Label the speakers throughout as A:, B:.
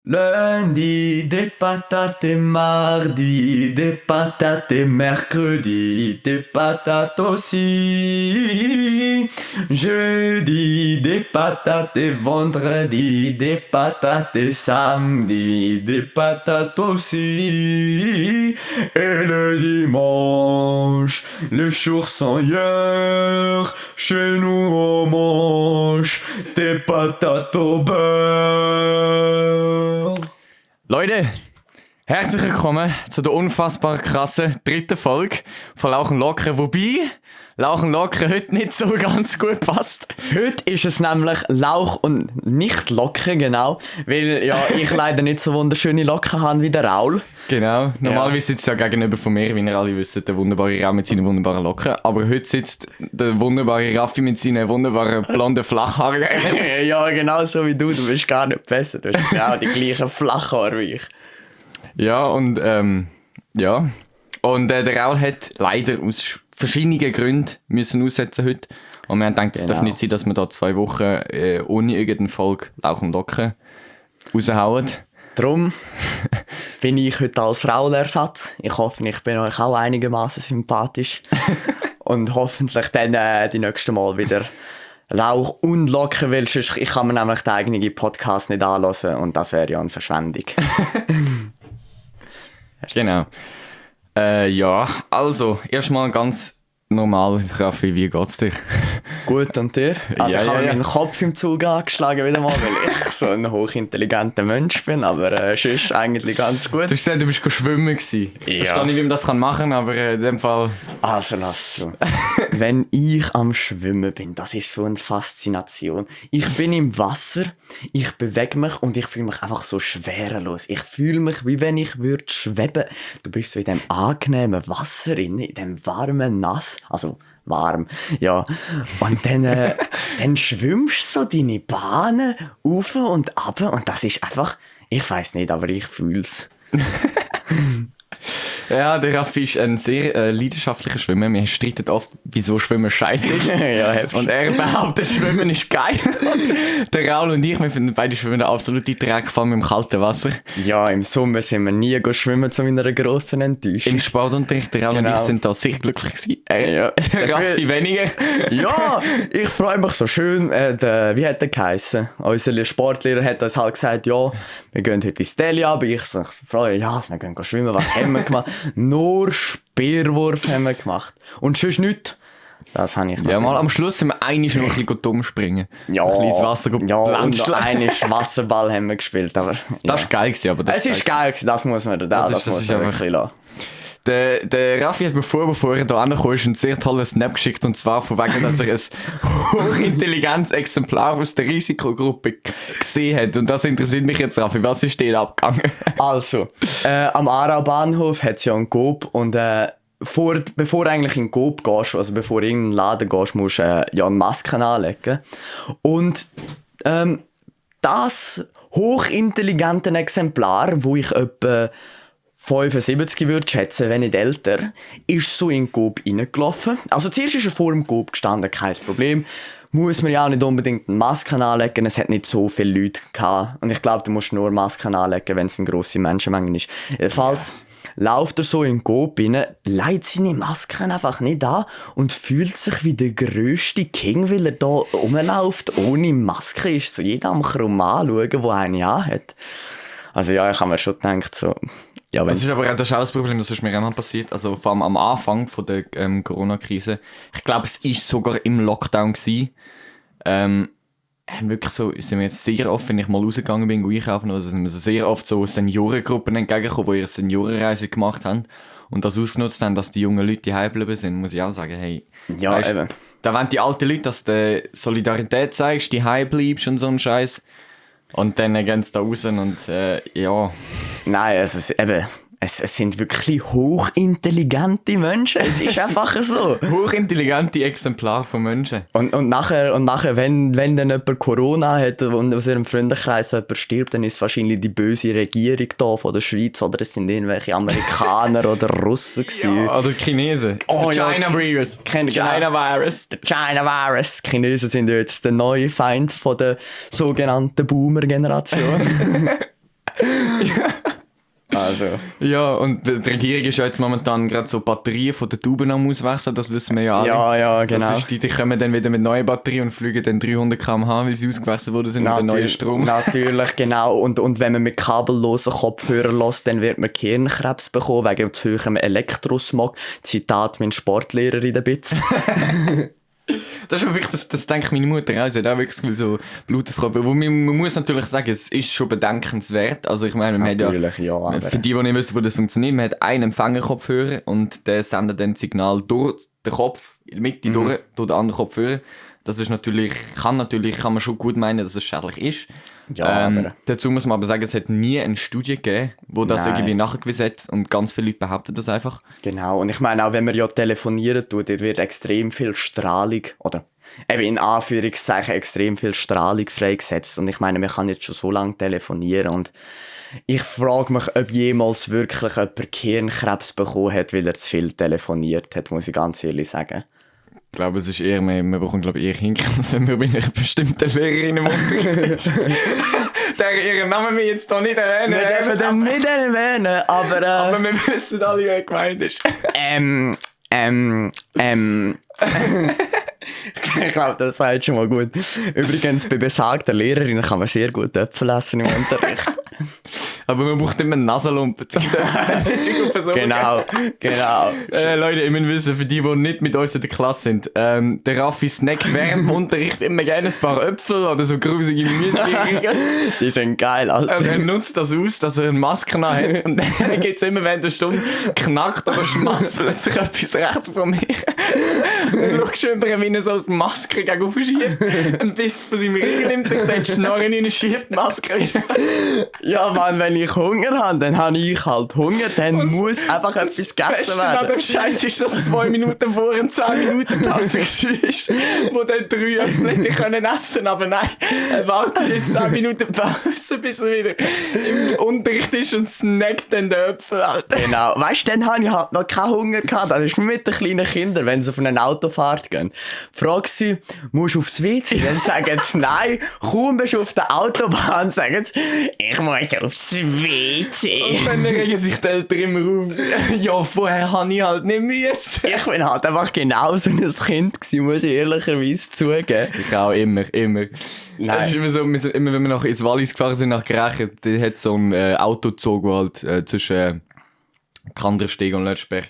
A: Lundi, des patates mardi, des patates mercredi, des patates aussi. Jeudi, des patates vendredi, des patates samedi, des patates aussi. Et le dimanche, les jours sont hier, chez nous on mange des patates au beurre.
B: Leute, herzlich willkommen zu der unfassbar krassen dritten Folge von Lauch und Lockern. Wobei Lauch und Lockern heute nicht so ganz gut passt.
A: Heute ist es nämlich Lauch und nicht Locken, genau. Weil ja, ich leider nicht so wunderschöne Locken habe wie der Raul.
B: Genau, normalerweise sitzt ja gegenüber von mir, wie ihr alle wisst, der wunderbare Raul mit seinen wunderbaren Locken. Aber heute sitzt der wunderbare Raffi mit seinen wunderbaren blonden Flachhaaren.
A: Ja, genau so wie du bist gar nicht besser. Du hast genau die gleichen Flachhaare wie ich.
B: Ja, und ja. Und der Raul hat leider aus verschiedenen Gründen müssen aussetzen heute. Und wir haben gedacht, es darf nicht sein, dass wir da 2 Wochen ohne irgendeine Folge Lauch und Locken raushauen.
A: Darum bin ich heute als Raul-Ersatz. Ich hoffe, ich bin euch auch einigermaßen sympathisch. Und hoffentlich dann die nächste Mal wieder Lauch und Locken, weil sonst, ich kann mir nämlich den eigenen Podcast nicht anhören und das wäre ja eine Verschwendung.
B: Genau. Ja, also, erstmal ganz normal, Raffi, wie geht's dir?
A: Gut, und dir? Also
B: Ja,
A: ich habe
B: ja,
A: meinen Kopf im Zug angeschlagen wieder mal, weil ich so ein hochintelligenter Mensch bin, aber sonst eigentlich ganz gut.
B: Du hast gesagt, du bist schwimmen gewesen. Ich verstehe nicht, wie man das machen kann, aber in dem Fall...
A: Also lass zu. Wenn ich am Schwimmen bin, das ist so eine Faszination. Ich bin im Wasser, ich bewege mich und ich fühle mich einfach so schwerelos. Ich fühle mich, wie wenn ich würde schweben. Du bist so in dem angenehmen Wasser in dem warmen Nass. Also warm, ja. Und dann schwimmst du so deine Bahnen auf und ab und das ist einfach, ich weiss nicht, aber ich fühl's.
B: Ja, der Raffi ist ein sehr leidenschaftlicher Schwimmer. Wir streiten oft, wieso Schwimmen scheiße ist.
A: Ja,
B: und er behauptet, Schwimmen ist geil. Der Raul und ich, wir finden beide Schwimmen eine absolute Dreck, vor allem im kalten Wasser.
A: Ja, im Sommer sind wir nie schwimmen, zu meiner grossen Enttäuschung.
B: Im Sportunterricht, der Raul und ich sind da sehr glücklich gewesen. Der Raffi weniger.
A: Ja, ich freue mich so schön. Wie hat der geheissen? Unser Sportlehrer hat uns halt gesagt, ja, wir gehen heute ins Deli, aber ich freue mich, ja, wir gehen schwimmen, was haben wir gemacht? Nur Speerwurf haben wir gemacht. Und sonst nichts. Das habe ich
B: Ja, mal am Schluss sind wir einmal noch ein bisschen dumm springen.
A: Ja,
B: ein kleines Wasser
A: ja, und einmal Wasserball haben wir gespielt. Aber, ja.
B: Das war geil gewesen, aber das
A: ist geil gewesen, das muss man da
B: das muss man
A: wirklich lassen.
B: Der Raffi hat mir bevor er hier angekommen ist, einen sehr tollen Snap geschickt. Und zwar von wegen, dass er ein hochintelligentes Exemplar aus der Risikogruppe gesehen hat. Und das interessiert mich jetzt, Raffi. Was ist denn abgegangen?
A: Also, am Aarau Bahnhof hat es ja einen Coop und bevor du eigentlich in den Coop gehst, also bevor du in irgendeinen Laden gehst, musst du ja eine Maske anlegen. Und das hochintelligente Exemplar, wo ich etwa 75 würde schätzen, wenn nicht älter, ist so in den Coop reingelaufen. Also zuerst ist er vor dem Coop gestanden, kein Problem. Muss man ja auch nicht unbedingt eine Maske anlegen, es hat nicht so viele Leute gehabt. Und ich glaube, du musst nur Masken anlegen, wenn es eine grosse Menschenmenge ist. Jedenfalls läuft er so in den Coop rein, legt seine Masken einfach nicht an und fühlt sich wie der grösste King, weil er da rumläuft ohne Maske. Ist so jeder am Krumm anschauen, der eine anhat. Also ja, ich habe mir schon gedacht, so... Ja,
B: das ist aber auch das Problem, das ist mir auch mal passiert. Also vor allem am Anfang von der Corona-Krise. Ich glaube, es war sogar im Lockdown gewesen. Haben wirklich so, sind wir jetzt sehr oft, wenn ich mal rausgegangen bin, einkaufen, also sind wir so sehr oft so Seniorengruppen entgegengekommen, die ihre Seniorenreise gemacht haben und das ausgenutzt haben, dass die jungen Leute die geblieben sind, muss ich auch sagen, hey,
A: ja,
B: weißt,
A: eben.
B: Da wollen die alten Leute, dass du Solidarität zeigst, die bleibst und so ein Scheiß. Und dann gehen sie da raus und ja.
A: Nein, es sind wirklich hochintelligente Menschen. Es ist einfach so.
B: Hochintelligente Exemplare von Menschen.
A: Und nachher wenn dann jemand Corona hat und aus ihrem Freundeskreis jemand stirbt, dann ist es wahrscheinlich die böse Regierung da von der Schweiz oder es sind irgendwelche Amerikaner oder Russen gewesen.
B: Ja, oder Chinesen.
A: China
B: Virus.
A: China Virus. China Virus. Die Chinesen sind jetzt der neue Feind von der sogenannten Boomer-Generation. Also.
B: Ja, und die Regierung ist ja jetzt momentan gerade so Batterien von den Tuben am Auswechseln, das wissen wir ja alle.
A: Ja, genau.
B: Das ist die kommen dann wieder mit neuen Batterien und fliegen dann 300 km/h, weil sie ausgewechselt worden sind mit dem neuen Strom.
A: Natürlich, genau. Und wenn man mit kabellosen Kopfhörern lässt, dann wird man Gehirnkrebs bekommen, wegen zu hohem Elektrosmog. Zitat mein Sportlehrer in der Bitz.
B: Das ist wirklich, das denkt meine Mutter auch. Sie hat auch wirklich das Gefühl, so Blutenkopf. Man muss natürlich sagen, es ist schon bedenkenswert. Also ich meine, man
A: Natürlich,
B: hat ja,
A: aber
B: für die nicht wissen, wo das funktioniert, man hat einen Empfängerkopfhörer und der sendet dann das Signal durch den Kopf, in der Mitte durch den anderen Kopfhörer. Das ist natürlich, kann man schon gut meinen, dass es schädlich ist.
A: Ja, aber
B: dazu muss man aber sagen, es hat nie eine Studie gegeben, wo das irgendwie nachgewiesen hat und ganz viele Leute behaupten das einfach.
A: Genau, und ich meine auch, wenn man ja telefonieren tut, dort wird extrem viel Strahlung, oder eben in Anführungszeichen extrem viel Strahlung freigesetzt. Und ich meine, man kann jetzt schon so lange telefonieren und ich frage mich, ob jemals wirklich jemand Gehirnkrebs bekommen hat, weil er zu viel telefoniert hat, muss ich ganz ehrlich sagen.
B: Ich glaube, es ist eher, wir bekommen eher hinkommen, wenn wir bei einer bestimmten Lehrerin im Unterricht ist. Ihren Namen wir jetzt hier nicht erwähnen.
A: Wir dürfen den nicht erwähnen, aber
B: wir wissen alle, wer gemeint ist.
A: Ich glaube, das sagt schon mal gut. Übrigens, bei besagter Lehrerin kann man sehr gut Äpfel essen im Unterricht.
B: Aber man braucht immer eine Nasenlampe zum Döpfel.
A: Genau.
B: Leute, ihr müsst wissen, für die nicht mit uns in der Klasse sind, der Raffi snackt während dem Unterricht immer gerne ein paar Äpfel oder so grusige Müsli.
A: Die sind geil, Alter.
B: Und er nutzt das aus, dass er eine Maske hat. Und dann geht es immer während der Stunde, knackt oder schmatzt plötzlich etwas rechts von mir. Und du schaust über ihn, wie er so die Maske gegen aufschiebt. Und bis von seinem Rücken nimmt sich dann die Schnorren rein und schiebt die Maske wieder.
A: Ja, Mann, wenn ich Hunger habe, dann habe ich halt Hunger, dann muss einfach etwas gegessen werden.
B: An dem Scheiß ist, dass 2 Minuten vor und 10 Minuten Pause war, wo dann 3 Äpfel hätte können essen, aber nein, er wartet jetzt 10 Minuten Pause, bis er wieder im Unterricht ist und snackt dann den Äpfel, Alter.
A: Genau, weißt du, dann habe ich halt noch keinen Hunger gehabt, das ist wie mit den kleinen Kindern, wenn sie auf eine Autofahrt gehen. Frag sie, musst du aufs WC? Dann sagen sie nein, kaum bist du auf der Autobahn, sagen sie, ich muss aufs WC.
B: Und dann regen sich die Eltern immer auf. Ja, vorher habe ich halt nicht müssen.
A: Ich bin halt einfach genau so ein Kind gewesen, muss ich ehrlicherweise zugeben.
B: Ich auch, immer.
A: Nein.
B: Es ist immer so, immer wenn wir nach ins Wallis gefahren sind, nach Grächen, der hat so ein Autozug, der halt zwischen Kandersteg und Lötschberg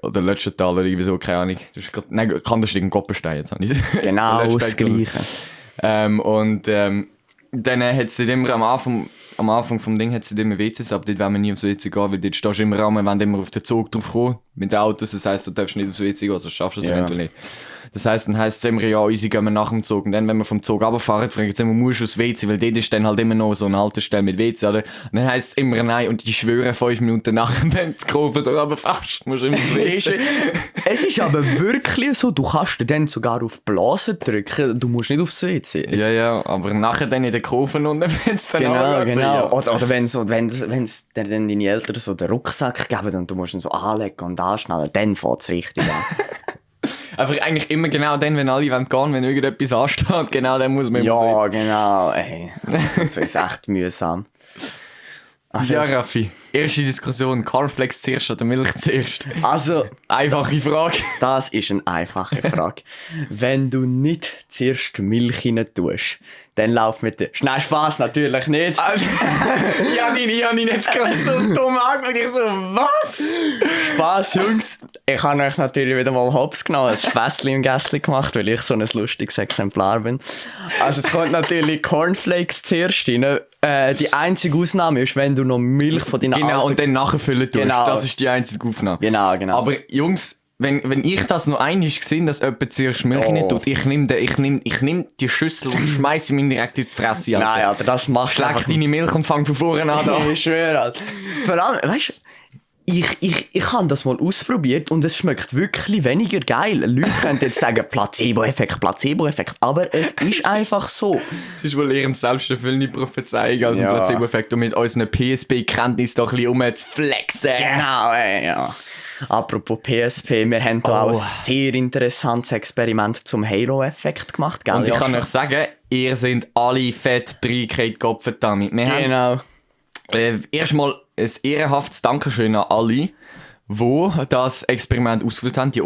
B: oder Lötschental oder irgendwie so, keine Ahnung. Nein, Kandersteg und Koppenstein, jetzt habe ich
A: Genau, das Gleiche.
B: Dann hat sie immer am Anfang vom Ding hat sie immer WCs, aber dort wollen wir nie aufs WC gehen, weil dort stehst du immer an, wir wollen immer auf den Zug drauf kommen, mit den Autos, das heisst, du darfst nicht aufs WC gehen, sonst schaffst du es eventuell nicht. Das heisst, dann heisst es immer, ja, unsere gehen wir nach dem Zug. Und dann, wenn wir vom Zug runterfahren, fragen sie immer, musst du aufs WC, weil dort ist dann halt immer noch so eine Haltestelle mit WC, oder? Und dann heisst es immer nein, und die schwören 5 Minuten nachher, wenn du Kurve da runterfährst, musst du immer aufs WC.
A: Es ist aber wirklich so, du kannst dir dann sogar auf Blasen drücken, du musst nicht aufs WC.
B: Ja, aber nachher dann in den Kurven und wenn es dann
A: Genau.
B: So, ja.
A: Oder wenn dann deine Eltern so den Rucksack geben und du musst ihn so anlegen und anschnallen, dann fängt es richtig an.
B: Einfach eigentlich immer genau dann, wenn alle gehen wollen, wenn irgendetwas ansteht, genau dann muss man immer
A: Ja, genau, ey. Das ist echt mühsam. Also,
B: ja, Raffi, erste Diskussion, Cornflakes zuerst oder Milch zuerst?
A: Also,
B: einfache Frage.
A: Das ist eine einfache Frage. Wenn du nicht zuerst Milch rein tust, dann lauf mit dir. Nein, Spass natürlich nicht.
B: Ich habe ihn jetzt gerade so dumm angeschaut. Ich so, was?
A: Spass, Jungs. Ich habe euch natürlich wieder mal hops genommen, ein Späßchen im Gässli gemacht, weil ich so ein lustiges Exemplar bin. Also es kommt natürlich Cornflakes zuerst rein. Die einzige Ausnahme ist, wenn du noch Milch von deinen
B: Genau, und dann nachfüllen tust.
A: Genau.
B: Das ist die einzige Aufnahme.
A: Genau.
B: Aber Jungs, wenn ich das noch einmal gesehen, dass jemand zuerst Milch rein tut, ich nehm die Schüssel und schmeiß ihn direkt in die Fresse. Alter.
A: Nein, Alter, das machst du
B: Schläg deine Milch und fang von vorne an.
A: Ich schwöre, Alter. Vor allem, weißt du, ich habe das mal ausprobiert und es schmeckt wirklich weniger geil. Leute können jetzt sagen, Placebo-Effekt, aber es ist einfach so.
B: Es ist wohl eher eine selbsterfüllende Prophezeiung als ein Placebo-Effekt, um mit unseren PSP-Kenntnissen doch ein bisschen rumzuflexen.
A: Genau, ja. Apropos PSP, wir haben da auch ein sehr interessantes Experiment zum Halo-Effekt gemacht, gell?
B: Und ich kann euch sagen, ihr seid alle fett reingefallen, Kopf damit.
A: Genau.
B: Erstmal ein ehrenhaftes Dankeschön an alle, die das Experiment ausgefüllt haben, die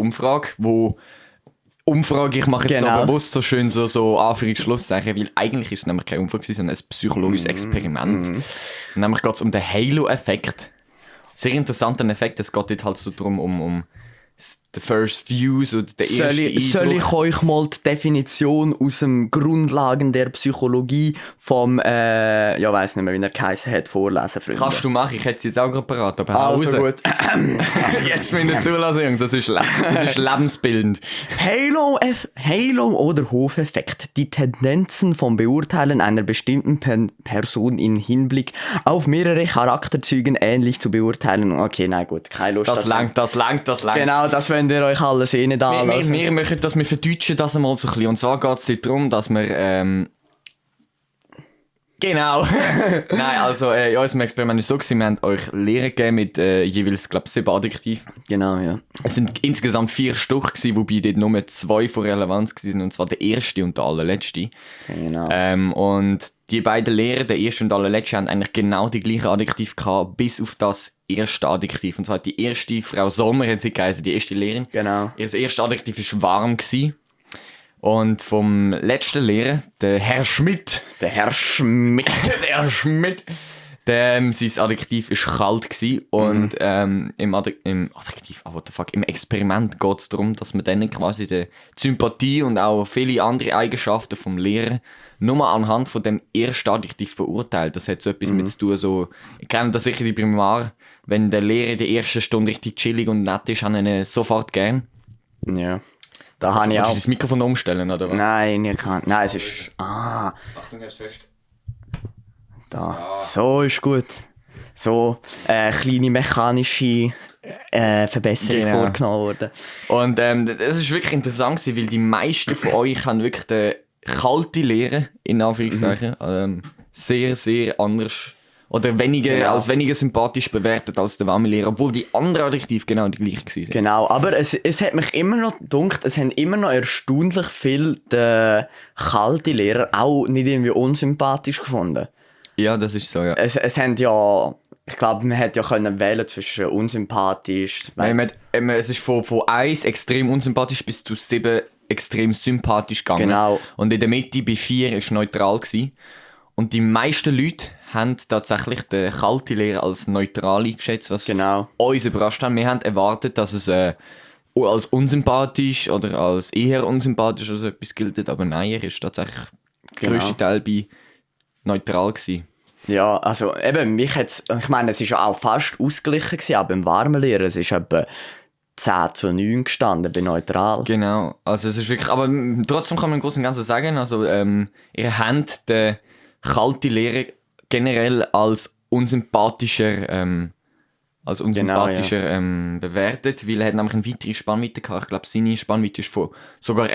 B: Umfrage, ich mache jetzt da bewusst so schön so Anführungs-Schlusszeichen, weil eigentlich ist es nämlich keine Umfrage, sondern ein psychologisches Experiment. Nämlich geht es um den Halo-Effekt. Sehr interessanter Effekt, es geht dort halt so darum, um the first views und der erste Eindruck.
A: Soll ich euch mal die Definition aus den Grundlagen der Psychologie vom, weiss nicht mehr, wie er geheißen hat, vorlesen, Freunde?
B: Kannst du machen, ich hätte es jetzt auch gerade parat, aber
A: also gut.
B: Jetzt müssen wir zulassen, Jungs, das ist lebensbildend.
A: Halo oder Hofeffekt. Die Tendenzen vom Beurteilen einer bestimmten Person im Hinblick auf mehrere Charakterzügen ähnlich zu beurteilen. Okay, nein, gut, keine Lust.
B: Das langt.
A: Genau, das wollt ihr euch alles nicht anlassen.
B: Wir möchten das, wir verdeutschen das einmal so ein bisschen. Und zwar geht es darum, dass wir, genau. Nein, also in unserem Experiment war es so gewesen, wir haben euch Lehren gegeben mit jeweils, glaube ich, 7 Adjektiven.
A: Genau, ja.
B: Es sind insgesamt 4 Stück gewesen, wobei dort nur 2 von Relevanz waren, und zwar der erste und der allerletzte.
A: Genau.
B: Und die beiden Lehren, der erste und der allerletzte, haben eigentlich genau die gleichen Adjektive gehabt, bis auf das erste Adjektiv. Und zwar die erste, Frau Sommer hat sie geheißen, die erste Lehrerin.
A: Genau.
B: Ihr erstes Adjektiv war warm gewesen. Und vom letzten Lehrer, der Herr Schmidt, sein Adjektiv war kalt gewesen. Und im Experiment geht es darum, dass man dann quasi die Sympathie und auch viele andere Eigenschaften vom Lehrer nur anhand von dem ersten Adjektiv beurteilt. Das hat so etwas mit zu tun, so, ich kenne das sicher die Primar, wenn der Lehrer die erste Stunde richtig chillig und nett ist, habe ich ihn sofort gern.
A: Ja. Da habe ich auch...
B: Kannst du das Mikrofon umstellen, oder was?
A: Nein, ich kann... Nein, es ist...
B: Achtung, hab's fest.
A: Da. So ist gut. So kleine mechanische Verbesserung vorgenommen worden.
B: Und das ist wirklich interessant gewesen, weil die meisten von euch haben wirklich den kalte Lehre, in Anführungszeichen, sehr, sehr anders oder weniger sympathisch bewertet als der warme Lehrer, obwohl die anderen Adjektive genau die gleichen waren.
A: Genau, aber es hat mich immer noch gedacht, es haben immer noch erstaunlich viele kalte Lehrer auch nicht irgendwie unsympathisch gefunden.
B: Ja, das ist so, ja.
A: Es haben ja... Ich glaube, man hätte ja können wählen zwischen unsympathisch...
B: Nein, es ist von 1 extrem unsympathisch bis zu 7 extrem sympathisch gegangen.
A: Genau.
B: Und in der Mitte bei 4 war neutral gewesen. Und die meisten Leute haben tatsächlich den kalten Lehrer als neutral eingeschätzt, was uns überrascht hat. Wir haben erwartet, dass es als unsympathisch oder als eher unsympathisch oder so etwas gilt, aber nein, er ist tatsächlich der grösste Teil bei neutral gewesen.
A: Ja, also eben, ich meine, es war ja auch fast ausgeglichen gewesen, aber im warmen Lehrer, es ist etwa 10:9 gestanden bei neutral.
B: Genau, also es ist wirklich, aber trotzdem kann man im Großen und Ganzen sagen, also ihr habt den kalten Lehrer generell als unsympathischer bewertet, weil er hat nämlich eine weitere Spannweite gehabt. Ich glaube, seine Spannweite ist von sogar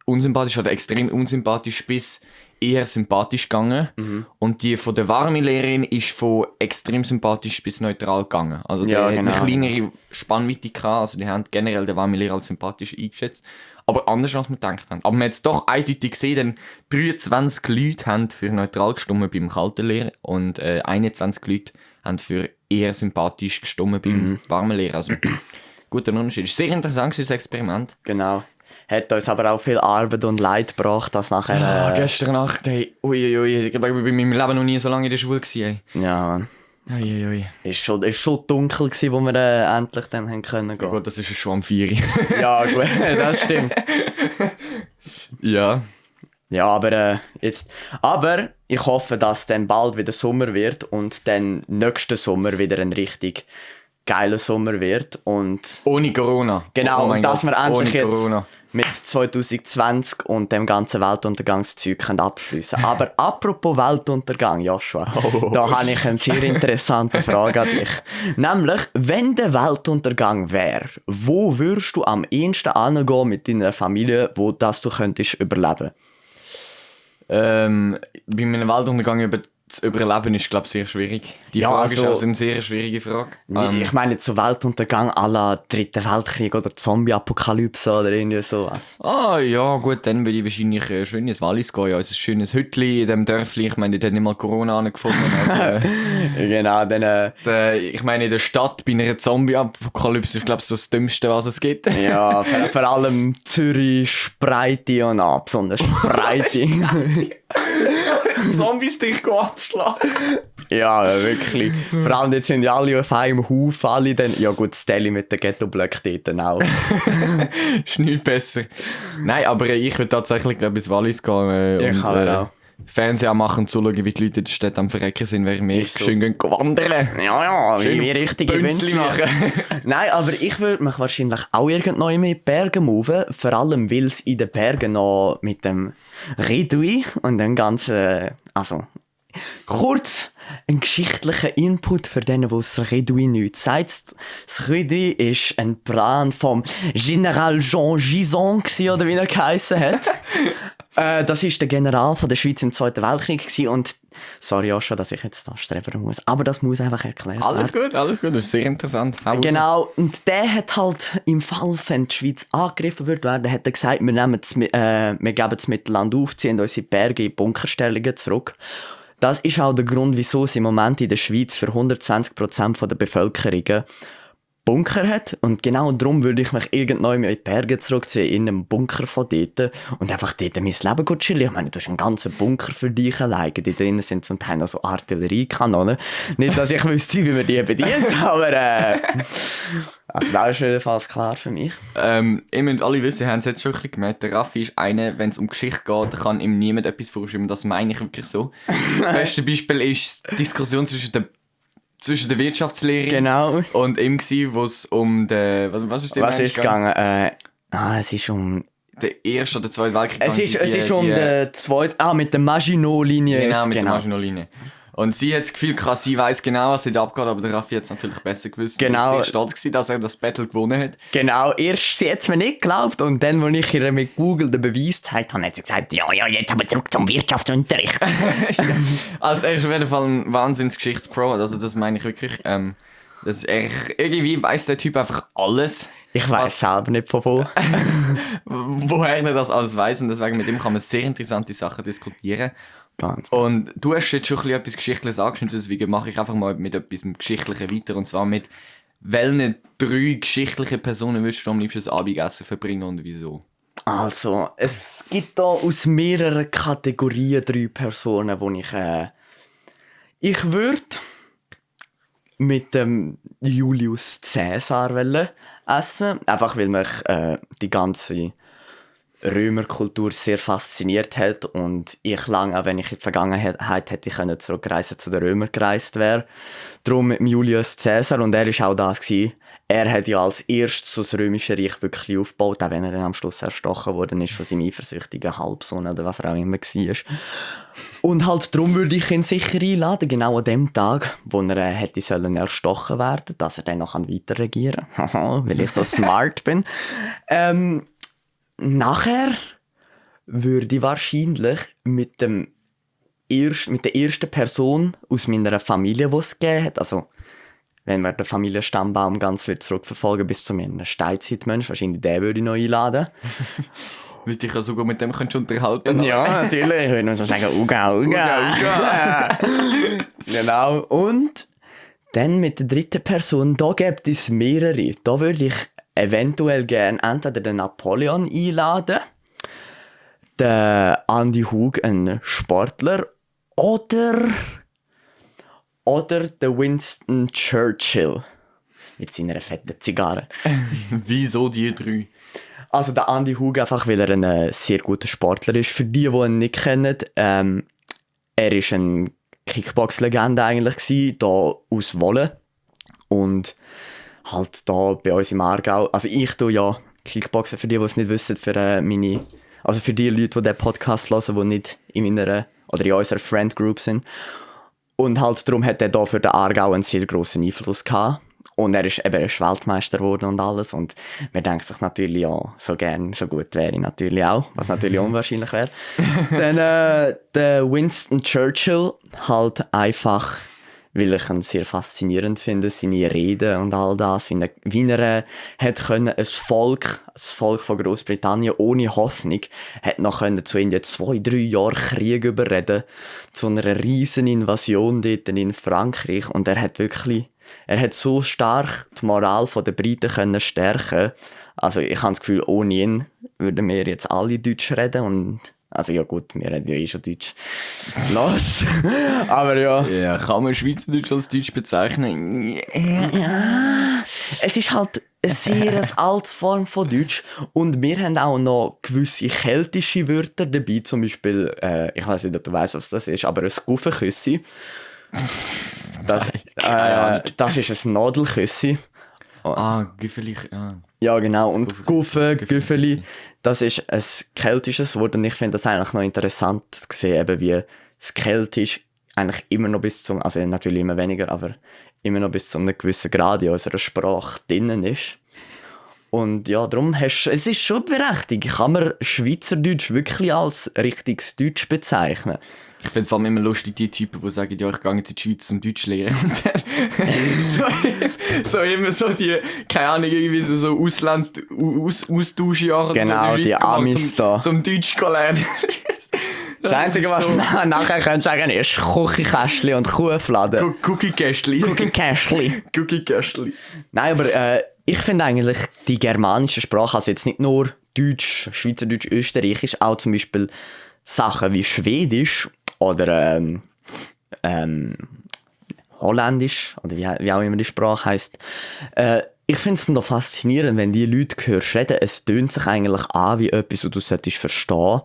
B: unsympathisch oder extrem unsympathisch bis eher sympathisch gegangen. Und die von der warmen Lehrerin ist von extrem sympathisch bis neutral gegangen. Also die hat eine kleinere Spannweite gehabt, also die haben generell den warmen Lehrer als sympathisch eingeschätzt. Aber anders als wir gedacht haben. Aber man hat es doch eindeutig gesehen, denn 23 Leute haben für neutral gestimmt beim kalten Lehrer und 21 Leute haben für eher sympathisch gestimmt beim warmen Lehrer. Also guter Unterschied. Es war sehr interessant, das Experiment.
A: Genau. Hat uns aber auch viel Arbeit und Leid gebracht, dass nachher...
B: Gestern Nacht, hey, ich glaube, ich war bei meinem Leben noch nie so lange in der Schule gewesen, hey.
A: Ja, Mann. Es war schon dunkel gewesen, wo wir endlich dann haben können gehen.
B: Oh Gott, das ist schon am 4.
A: Ja, gut, das stimmt.
B: Ja.
A: Ja, aber aber ich hoffe, dass dann bald wieder Sommer wird und dann nächsten Sommer wieder ein richtig geiler Sommer wird und...
B: Ohne Corona.
A: Genau,
B: und
A: dass wir endlich jetzt
B: Corona.
A: mit 2020 und dem ganzen Weltuntergangszeug abschliessen. Aber apropos Weltuntergang, Joshua, da habe ich eine sehr interessante Frage an dich. Nämlich, wenn der Weltuntergang wäre, wo würdest du am ehesten hingehen mit deiner Familie, wo das du könntest überleben?
B: Bei meinem Weltuntergang zu überleben ist, glaube ich, sehr schwierig. Die
A: Ja,
B: Frage ist
A: also-
B: also eine sehr schwierige Frage.
A: Ich meine jetzt so Weltuntergang à la Dritten Weltkrieg oder Zombie-Apokalypse oder irgendwie sowas.
B: Ja, gut, dann würde ich wahrscheinlich schön ins Wallis gehen. Ja, ein schönes Hütli in dem Dörfli. Ich meine, dort hat nicht mal Corona angefunden. Also,
A: Genau, dann
B: ich meine, in der Stadt bei einer Zombie-Apokalypse ist, glaube ich, so das Dümmste, was es gibt.
A: ja, vor allem Zürich, Spreite und besonders Spreite.
B: Zombies dich abschlagen.
A: Ja, wirklich. Vor allem jetzt sind ja alle auf einem Haufen, alle dann, ja gut, Steli mit den Ghetto-Blöcken dort auch.
B: Ist nicht besser. Nein, aber ich würde tatsächlich, glaube ich, ins Wallis gehen.
A: Ich kann auch.
B: Fernseher machen und zuschauen, wie die Leute in der Stadt am Verrecken sind, während wir
A: Ist so.
B: schön gehen wandern.
A: Ja,
B: Schön
A: wie richtige
B: Bünzli
A: Wünzli. Nein, aber ich würde mich wahrscheinlich auch irgendwann mit die Berge moven, vor allem weil es in den Bergen noch mit dem Redui und dem ganzen, also kurz ein geschichtlicher Input für den, die das Redui nichts sagt. Das Redui ist ein Plan vom General Jean Gison, oder wie er geheissen hat. Das war der General von der Schweiz im Zweiten Weltkrieg und sorry auch schon, dass ich jetzt da strebern muss, aber das muss einfach erklärt werden.
B: Alles gut, das ist sehr interessant. Hau raus.
A: Genau, und der hat halt im Fall, wenn die Schweiz angegriffen wird werden, hat er gesagt, wir geben es mit Land auf, ziehen unsere Berge in Bunkerstellungen zurück. Das ist auch der Grund, wieso es im Moment in der Schweiz für 120% der Bevölkerung Bunker hat. Und genau darum würde ich mich irgendwann in die Berge zurückziehen, in einem Bunker von dort und einfach dort mein Leben chillen. Ich meine, du hast einen ganzen Bunker für dich alleine. Dort drinnen sind zum Teil noch so Artilleriekanonen. Nicht, dass ich wüsste, wie man die bedient, aber also das ist jedenfalls klar für mich.
B: Ihr müsst alle wissen, ihr habt es jetzt schon ein bisschen gemerkt, der Raffi ist einer, wenn es um Geschichte geht, kann ihm niemand etwas vorschreiben. Das meine ich wirklich so. Das beste Beispiel ist die Diskussion zwischen der Wirtschaftslehrerin
A: Genau.
B: und ihm gsi, wo es um den... Was ist der
A: Was ist gegangen? Es ist um...
B: Der Erste oder Zweite Weltkrieg.
A: Es ist um den zweiten... mit der Maginot-Linie.
B: Genau,
A: ist-
B: mit der Maginot-Linie. Und sie hat das Gefühl, sie weiss genau, was dort abgeht, aber der Raffi hat es natürlich besser gewusst.
A: Genau.
B: Er war sehr stolz gewesen, dass er das Battle gewonnen hat.
A: Genau, erst sie hat es mir nicht geglaubt und dann, als ich ihr mit Google den Beweis gezeigt habe, hat sie gesagt, ja, jetzt aber zurück zum Wirtschaftsunterricht.
B: Also er ist auf jeden Fall ein Wahnsinns-Geschichtspro, also das meine ich wirklich. Das ist irgendwie weiss der Typ einfach alles.
A: Ich weiss selber nicht von wo.
B: Woher er das alles weiss und deswegen mit ihm kann man sehr interessante Sachen diskutieren.
A: Ganz.
B: Und du hast jetzt schon ein bisschen etwas Geschichtliches angeschnitten, deswegen mache ich einfach mal mit etwas Geschichtlichen weiter. Und zwar mit welchen 3 geschichtlichen Personen würdest du am liebsten das Abendessen verbringen und wieso?
A: Also, es gibt da aus mehreren Kategorien 3 Personen, die ich würde mit dem Julius Caesar essen. Einfach weil mich die ganze Römerkultur sehr fasziniert hat und ich lange, auch wenn ich in die Vergangenheit hätte können zurückreisen zu den Römern gereist wäre. Darum mit dem Julius Caesar und er war auch das gewesen. Er hat ja als erstes so das Römische Reich wirklich aufgebaut, auch wenn er dann am Schluss erstochen worden ist von seinem eifersüchtigen Halbsohn oder was er auch immer war. Und halt darum würde ich ihn sicher einladen, genau an dem Tag, wo er hätte sollen erstochen werden, dass er dann noch weiter regieren kann, weil ich so smart bin. Nachher würde ich wahrscheinlich mit der ersten Person aus meiner Familie, die es gegeben hat, also wenn wir den Familienstammbaum ganz wieder zurückverfolgen bis zu meinem Steinzeitmensch, wahrscheinlich den würde ich noch einladen.
B: Weil dich ja sogar mit dem könntest du unterhalten.
A: Ja, natürlich. Ich würde nur so sagen, Uga. Genau. Und dann mit der dritten Person, da gibt es mehrere. Da würde ich eventuell gerne entweder den Napoleon einladen, den Andy Hug, einen Sportler, oder den Winston Churchill mit seiner fetten Zigarre.
B: Wieso die 3?
A: Also der Andy Hug einfach, weil er ein sehr guter Sportler ist. Für die ihn nicht kennen, er ist eine Kickbox-Legende eigentlich gewesen, hier aus Wolle. Und halt da bei uns im Aargau. Also ich tue ja Kickboxen, für die es nicht wissen, für die Leute, die den Podcast hören, die nicht in meiner oder in unserer Friend Group sind. Und halt darum hat er da für den Aargau einen sehr grossen Einfluss gehabt. Und er ist Weltmeister geworden und alles. Und man denkt sich natürlich, ja, so gern, so gut wäre ich natürlich auch. Was natürlich unwahrscheinlich wäre. Dann der Winston Churchill halt einfach, weil ich ihn sehr faszinierend finde, seine Reden und all das, wie er hat können, das Volk von Großbritannien ohne Hoffnung, hat noch können zu ihnen 2-3 Jahre Krieg überreden, zu einer riesen Invasion dort in Frankreich. Und er hat so stark die Moral der Briten können stärken. Also ich habe das Gefühl, ohne ihn würden wir jetzt alle Deutsch reden und also ja gut, wir reden ja eh schon Deutsch. Los! Aber ja.
B: Ja, kann man Schweizerdeutsch als Deutsch bezeichnen?
A: Ja. Es ist halt eine sehr alte Form von Deutsch. Und wir haben auch noch gewisse keltische Wörter dabei. Zum Beispiel, ich weiß nicht, ob du weißt, was das ist, aber ein Guffenküssi. Das ist ein Nadelküssi.
B: Güffeli.
A: Ja, genau. Und Guffe,
B: Güffeli.
A: Güffeli, das ist ein keltisches Wort. Und ich finde das eigentlich noch interessant zu sehen, eben wie das Keltisch eigentlich immer noch bis zum, also natürlich immer weniger, aber immer noch bis zu einem gewissen Grad in unserer Sprache drinnen ist. Und ja, darum es ist schon berechtigt. Kann man Schweizerdeutsch wirklich als richtiges Deutsch bezeichnen?
B: Ich finde es vor allem immer lustig, die Typen, die sagen, ja, ich gehe jetzt in die Schweiz zum Deutsch lernen. Und dann so immer so die, keine Ahnung, irgendwie so Austauschjahre.
A: Genau,
B: so
A: die Amis da.
B: Zum Deutsch lernen.
A: Das Einzige, was man nachher können sagen, ist Küchenkästchen und Kuhfladen.
B: Cookie-Kästchen.
A: Cookie-Kästchen. Nein, aber ich finde eigentlich die germanische Sprache, also jetzt nicht nur Deutsch, Schweizerdeutsch, Österreichisch, auch zum Beispiel Sachen wie Schwedisch oder Holländisch, oder wie auch immer die Sprache heisst. Ich finde es noch faszinierend, wenn die Leute hörst reden, es tönt sich eigentlich an wie etwas, was du solltest verstehen,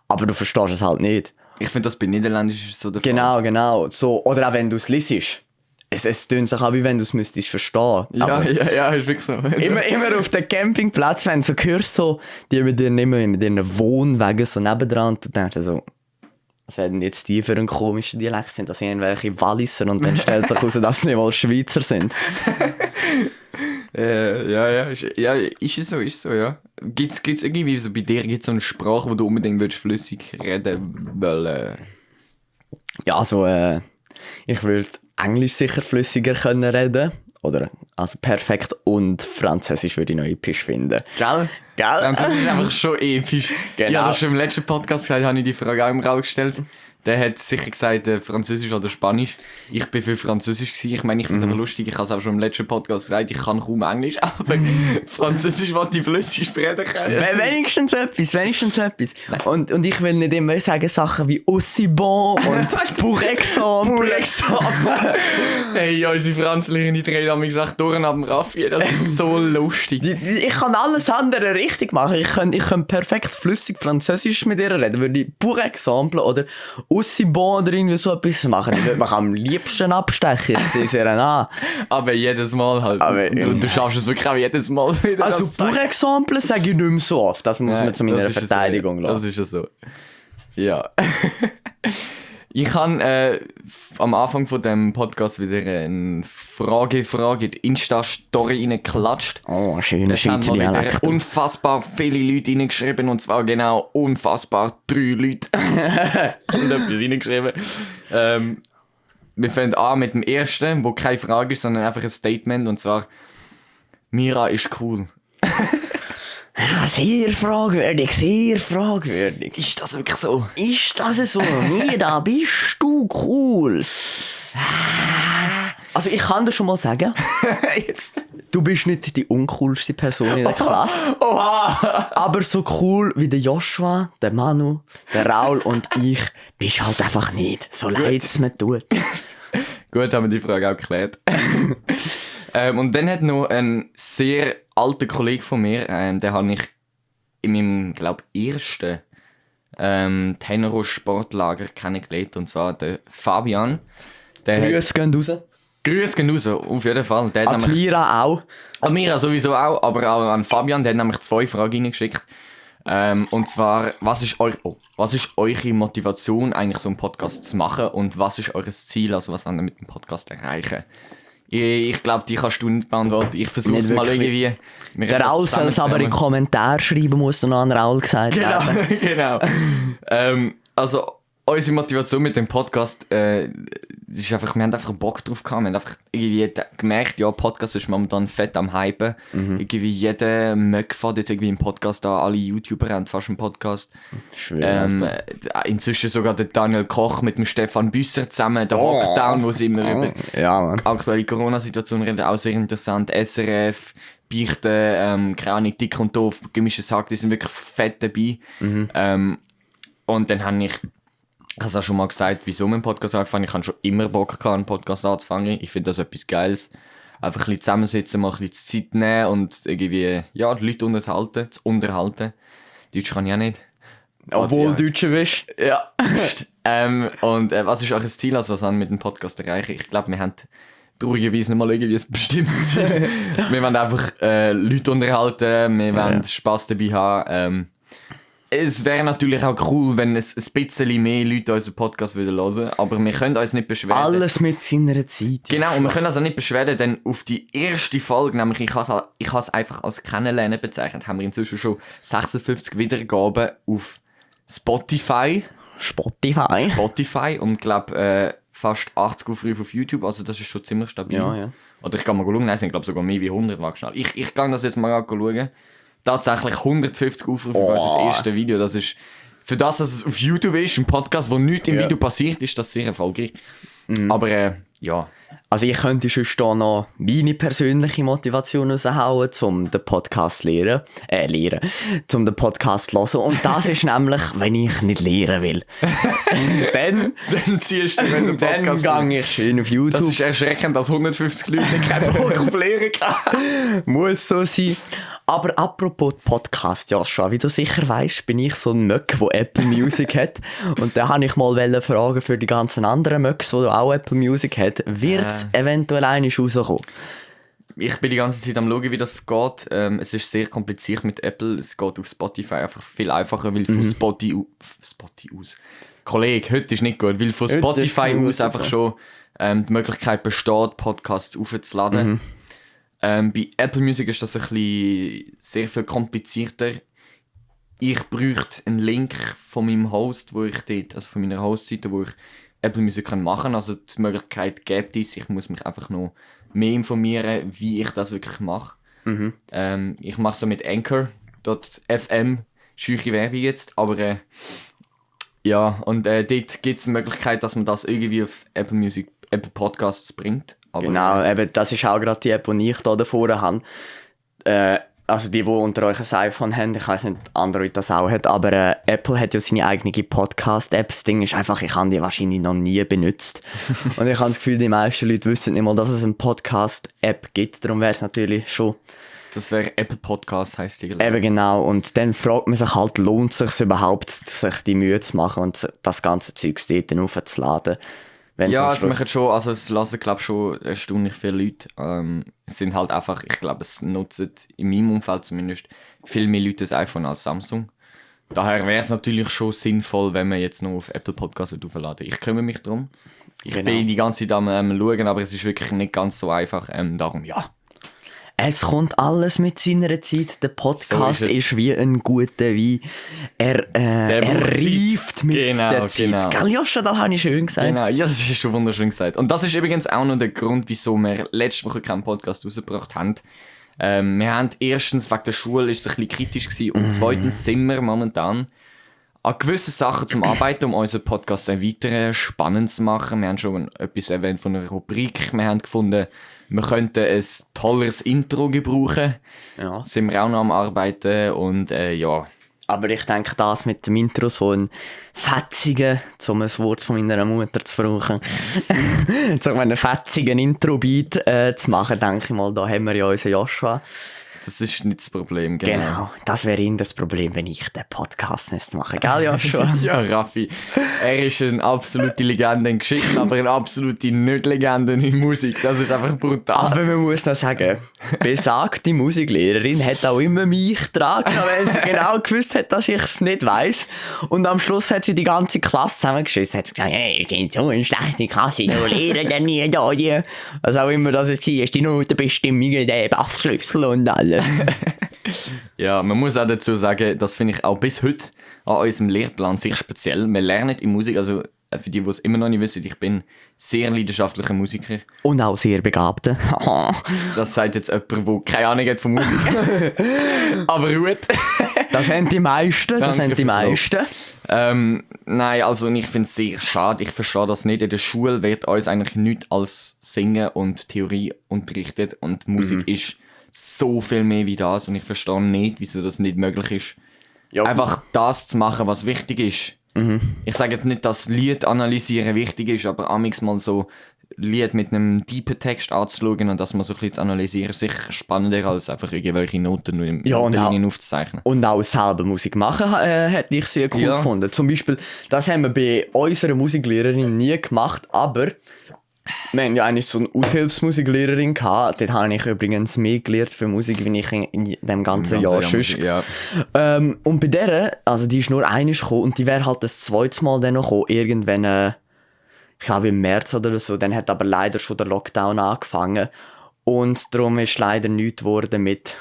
A: aber du verstehst es halt nicht.
B: Ich finde das bei Niederländisch so der Fall.
A: Genau. So, oder auch wenn du es liest. Es tönt sich an, wie wenn du es müsstest verstehen.
B: Ja, ist wirklich so.
A: Immer auf dem Campingplatz, wenn du so hörst, so, die mit ihren Wohnwagen so nebendran, und du denkst so, was haben jetzt die für einen komischen Dialekt? Sind das irgendwelche Walliser? Und dann stellt sich heraus, dass sie nicht mal Schweizer sind.
B: Ist es so, ja. Gibt's irgendwie so bei dir so eine Sprache, wo du unbedingt flüssig reden willst?
A: Ja, also, ich würde Englisch sicher flüssiger können reden. Oder, also perfekt. Und Französisch würde ich noch episch finden.
B: Gell? Französisch ist einfach schon episch.
A: Genau.
B: Ja, das schon im letzten Podcast gesagt, habe ich die Frage auch im Raum gestellt. Der hat sicher gesagt, Französisch oder Spanisch. Ich bin für Französisch gewesen. Ich meine, ich finde es auch lustig. Ich habe es auch schon im letzten Podcast gesagt, ich kann kaum Englisch, aber Französisch wollte ich flüssig sprechen können.
A: Wenigstens etwas. Und ich will nicht immer sagen Sachen wie aussi bon und pour exemple.
B: Hey, unsere Franzlehrerin, die dreht an mich gesagt, durch ab dem Raffi. Das ist so lustig.
A: Ich kann alles andere richtig machen. Ich kann perfekt flüssig Französisch mit ihr reden. Würde ich pour exemple oder aussi bon oder irgendwie so etwas machen. Ich würde mich am liebsten abstechen. Ich sehe es ihr an.
B: Aber jedes Mal halt.
A: Aber,
B: du schaffst es wirklich auch jedes Mal wieder.
A: Also pour exemple sage ich nicht mehr so oft. Das muss man zu meiner Verteidigung lassen.
B: Das ist ja so. Ja. Ich habe am Anfang von dem Podcast wieder eine Frage in die Insta-Story reingeklatscht.
A: Oh, schöner
B: Schweizer
A: Schweizer Dialekt.
B: Unfassbar viele Leute reingeschrieben, und zwar genau unfassbar 3 Leute. Und etwas reingeschrieben. Wir fangen an mit dem ersten, wo keine Frage ist, sondern einfach ein Statement, und zwar: Mira ist cool.
A: Ja, sehr fragwürdig.
B: Ist das wirklich so?
A: Ist das so? Mira, bist du cool? Also ich kann dir schon mal sagen, du bist nicht die uncoolste Person in der Klasse.
B: Oha!
A: Aber so cool wie der Joshua, der Manu, der Raul und ich bist halt einfach nicht. So leid es mir tut.
B: Gut, haben wir die Frage auch geklärt. Und dann hat noch ein sehr alter Kollege von mir, den habe ich in meinem, glaube ich, ersten Tenero-Sportlager kennengelernt, und zwar der Fabian.
A: Grüße gehen raus.
B: Grüße gehen raus, auf jeden Fall. Der hat
A: An Mira auch.
B: An Mira sowieso auch, aber auch an Fabian, der hat nämlich 2 Fragen reingeschickt. Und zwar, was ist eure Motivation, eigentlich so einen Podcast zu machen, und was ist euer Ziel, also was wollt ihr mit dem Podcast erreichen? Ich glaube, die kannst du nicht beantworten. Ich versuche es
A: Nicht
B: mal
A: wirklich.
B: irgendwie.
A: Der Raul soll es aber in den Kommentaren schreiben, muss noch an Raul gesagt werden.
B: Genau. Also, unsere Motivation mit dem Podcast, ist einfach, wir haben einfach Bock drauf gehabt. Wir haben einfach irgendwie gemerkt, ja, Podcast ist momentan fett am Hypen. Irgendwie jeder Möck fährt jetzt irgendwie einen Podcast an. Alle YouTuber haben fast einen Podcast.
A: Schwer.
B: Inzwischen sogar der Daniel Koch mit dem Stefan Büsser zusammen, der Lockdown, wo sie immer über
A: Ja,
B: die aktuelle Corona-Situation reden, auch sehr interessant. SRF, Beichten, keine Ahnung, Dick und Doof, Gemischtes Hack, die sind wirklich fett dabei. Und dann habe ich es auch schon mal gesagt, wieso mein Podcast angefangen. Ich habe schon immer Bock gehabt, einen Podcast anzufangen. Ich finde das etwas Geiles. Einfach ein bisschen zusammensitzen, mal ein bisschen Zeit nehmen und irgendwie, ja, die Leute unterhalten. Deutsch kann ich auch nicht.
A: obwohl du Deutscher bist.
B: Ja. Und was ist euer Ziel, also was wir mit dem Podcast erreichen? Ich glaube, wir haben traurigerweise nicht mal irgendwie ein bestimmtes Ziel. Wir wollen einfach Leute unterhalten, wir wollen Spass dabei haben. Es wäre natürlich auch cool, wenn es ein bisschen mehr Leute unseren Podcast hören würden, aber wir können uns nicht beschweren.
A: Alles mit seiner Zeit.
B: Genau, und wir können uns auch nicht beschweren, denn auf die erste Folge, nämlich ich habe es einfach als Kennenlernen bezeichnet, haben wir inzwischen schon 56 Wiedergaben auf Spotify und glaube fast 80 Aufrufe auf YouTube, also das ist schon ziemlich stabil.
A: Ja.
B: Oder ich kann mal schauen, nein, es sind glaube sogar mehr wie 100, warte schnell. Ich kann das jetzt mal schauen. Tatsächlich 150 Aufrufe für unser erstes Video, das ist, für das, dass es auf YouTube ist, ein Podcast, wo nichts im Video passiert, ist das sehr erfolgreich. Aber ja.
A: Also ich könnte sonst da noch meine persönliche Motivation raushauen, um den Podcast um den Podcast zu hören. Und das ist nämlich, wenn ich nicht lehren will. dann
B: ziehst du den Podcast.
A: Dann gehe ich schön auf YouTube.
B: Das ist erschreckend, dass 150 Leute keinen Bock auf Lehren haben.
A: Muss so sein. Aber apropos Podcast, Joshua, wie du sicher weißt, bin ich so ein Möck, der Apple Music hat. Und da habe ich mal fragen für die ganzen anderen Möcks, die auch Apple Music hat, wird es eventuell einmal rauskommen?
B: Ich bin die ganze Zeit am schauen, wie das geht. Es ist sehr kompliziert mit Apple. Es geht auf Spotify einfach viel einfacher, weil von Spotify aus. Kollege, heute ist nicht gut, weil von Spotify aus einfach schon die Möglichkeit besteht, Podcasts aufzuladen. Bei Apple Music ist das ein bisschen sehr viel komplizierter. Ich bräuchte einen Link von meinem Host, wo ich dort, also von meiner Hostseite, wo ich Apple Music machen kann. Also die Möglichkeit gibt es. Ich muss mich einfach noch mehr informieren, wie ich das wirklich mache. Ich mache es mit Anchor.fm, scheuche Werbung jetzt, aber ja, und dort gibt es eine Möglichkeit, dass man das irgendwie auf Apple Music, Apple Podcasts bringt. Aber,
A: genau, eben, das ist auch gerade die App, die ich hier davor habe. Also die unter euch ein iPhone haben, ich weiss nicht, Android das auch hat, aber Apple hat ja seine eigene Podcast-App. Das Ding ist einfach, ich habe die wahrscheinlich noch nie benutzt. Und ich habe das Gefühl, die meisten Leute wissen nicht mal, dass es eine Podcast-App gibt. Darum wäre es natürlich schon...
B: Das wäre Apple Podcast, heisst die.
A: Eben genau. Und dann fragt man sich halt, lohnt es sich überhaupt, sich die Mühe zu machen und das ganze Zeug dort aufzuladen?
B: Ja, es machen schon, also es lassen glaube ich schon erstaunlich viele Leute. Es sind halt einfach, ich glaube es nutzen in meinem Umfeld zumindest viel mehr Leute das iPhone als Samsung. Daher wäre es natürlich schon sinnvoll, wenn man jetzt noch auf Apple Podcasts aufladen. Ich kümmere mich darum. Ich bin die ganze Zeit am schauen, aber es ist wirklich nicht ganz so einfach. Darum ja.
A: Es kommt alles mit seiner Zeit. Der Podcast so ist wie ein guter Wein. Er reift mit der Zeit.
B: Genau.
A: Gell, Joscha, das habe ich schön gesagt.
B: Genau, ja, das hast du wunderschön gesagt. Und das ist übrigens auch noch der Grund, wieso wir letzte Woche keinen Podcast rausgebracht haben. Wir haben erstens, wegen der Schule ist es ein bisschen kritisch gewesen, und zweitens sind wir momentan an gewissen Sachen zum Arbeiten, um unseren Podcast erweitern, spannend zu machen. Wir haben schon etwas erwähnt von einer Rubrik. Wir haben gefunden, wir könnten ein tolles Intro gebrauchen.
A: Ja.
B: Sind wir auch noch am Arbeiten und ja.
A: Aber ich denke, das mit dem Intro, so ein fetzigen, um ein Wort von meiner Mutter zu brauchen, so einen fetzigen Intro-Beat zu machen, denke ich mal, da haben wir ja unseren Joshua.
B: Das ist nicht das Problem,
A: Genau, das wäre Ihnen das Problem, wenn ich den Podcast nicht mache. Gell, Joshua?
B: Ja, Raffi, er ist eine absolute Legende in Geschichten, aber eine absolute Nicht-Legende in Musik. Das ist einfach brutal.
A: Aber man muss noch sagen, besagte Musiklehrerin hat auch immer mich getragen, weil sie genau gewusst hat, dass ich es nicht weiss. Und am Schluss hat sie die ganze Klasse zusammengeschissen. Hat sie gesagt, hey, ich bin so eine schlechte Klasse, so lehren denn nie da die. Was auch immer das war, ist die Notenbestimmung, der Bassschlüssel und alles.
B: Ja, man muss auch dazu sagen, das finde ich auch bis heute an unserem Lehrplan sehr speziell. Wir lernen in Musik, also für die, die es immer noch nicht wissen, ich bin sehr leidenschaftlicher Musiker.
A: Und auch sehr begabter.
B: Das sagt jetzt jemand, der keine Ahnung hat von Musik. Aber gut.
A: Das haben die meisten,
B: Nein, also ich finde es sehr schade. Ich verstehe das nicht. In der Schule wird uns eigentlich nichts als Singen und Theorie unterrichtet. Und Musik ist so viel mehr wie das. Und ich verstehe nicht, wieso das nicht möglich ist.
A: Ja.
B: Einfach das zu machen, was wichtig ist. Ich sage jetzt nicht, dass Lied analysieren wichtig ist, aber amigs mal so Lied mit einem tiefen Text anzuschauen und das mal so ein bisschen zu analysieren, ist sicher spannender als einfach irgendwelche Noten nur im Linien aufzuzeichnen.
A: Und auch selber Musik machen hätte ich sehr cool gefunden. Zum Beispiel, das haben wir bei unserer Musiklehrerin nie gemacht, aber wir haben ja eigentlich so eine Aushilfsmusiklehrerin gehabt. Dort habe ich übrigens mehr gelernt für Musik, wie ich in dem ganzen Jahr schon.
B: Ja.
A: Und bei der, also die ist nur einmal gekommen und die wäre halt das zweite Mal dann noch gekommen, irgendwann, ich glaube im März oder so. Dann hat aber leider schon der Lockdown angefangen und darum ist leider nichts geworden mit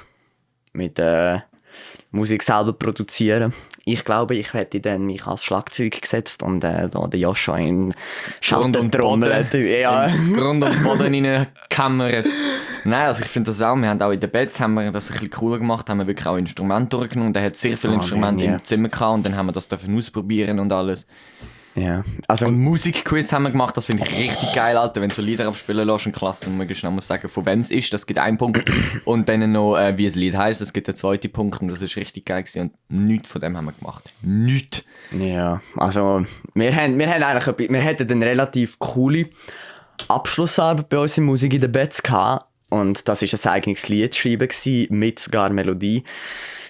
A: Musik selber produzieren. Ich glaube, ich hätte dann mich als Schlagzeug gesetzt und da der Joshua in Schattentrommel. Ja.
B: Grund und Boden reingekämmert. Nein, also ich finde das auch. Wir haben auch in den Beds haben wir das ein bisschen cooler gemacht, haben wir wirklich auch Instrumente durchgenommen. Der hat sehr viele Instrumente im Zimmer gehabt und dann haben wir das ausprobieren und alles.
A: Ja. Also,
B: und Musikquiz haben wir gemacht, das finde ich richtig geil, Alter. Wenn du so Lieder abspielen lässt in Klasse, dann musst du noch sagen, von wem es ist, das gibt einen Punkt. Und dann noch, wie das Lied heisst, das gibt den zweiten Punkt und das ist richtig geil gewesen. Und nichts von dem haben wir gemacht. Nichts.
A: Ja, also wir hätten eine relativ coole Abschlussarbeit bei uns in Musik in den Bets gehabt. Und das war ein eigenes Lied schreiben mit sogar Melodie.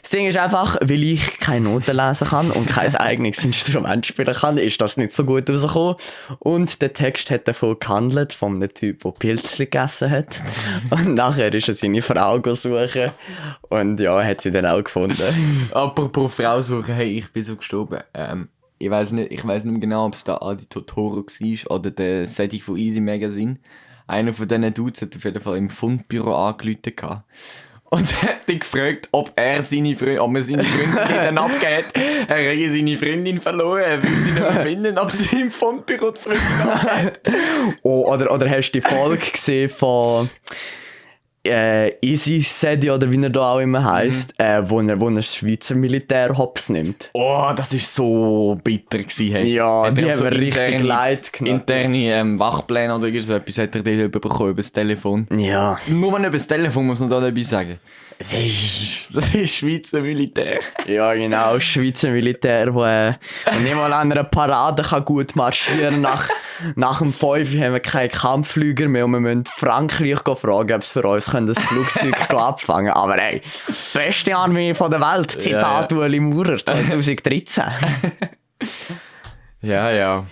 A: Das Ding ist einfach, weil ich keine Noten lesen kann und kein eigenes Instrument spielen kann, ist das nicht so gut rausgekommen. Und der Text hat davon gehandelt, von einem Typ, der Pilzli gegessen hat. Und nachher ist er seine Frau suchen. Und ja, hat sie dann auch gefunden.
B: Apropos Frau suchen, hey, ich bin so gestorben. Ich weiss nicht mehr genau, ob es da Adi Totoro war oder der Setting von Easy Magazine. Einer von diesen Dudes hat auf jeden Fall im Fundbüro angerufen. Und hat ihn gefragt, ob man seine Freundin dann abgeht. Er hätte seine Freundin verloren, er will sie nicht mehr finden, ob sie im Fundbüro die Freundin abgeht.
A: Oh, oder hast du die Folge gesehen von Easy Sedi oder wie er da auch immer heisst, wo er das Schweizer Militär hops nimmt?
B: Oh, das war so bitter gewesen, hey.
A: Ja, die haben so richtig leid genommen.
B: Interne Wachpläne oder so etwas hat er dort bekommen über das Telefon.
A: Ja.
B: Nur über das Telefon muss man da dabei sagen. Das ist Schweizer Militär.
A: Ja, genau, Schweizer Militär, wo nicht mal an einer Parade kann gut marschieren. Nach dem 5 haben wir keine Kampfflüger mehr und wir müssen Frankreich fragen, ob sie für uns das Flugzeug abfangen können. Aber ey, beste Armee von der Welt, Zitat Ueli Maurer 2013.
B: Ja.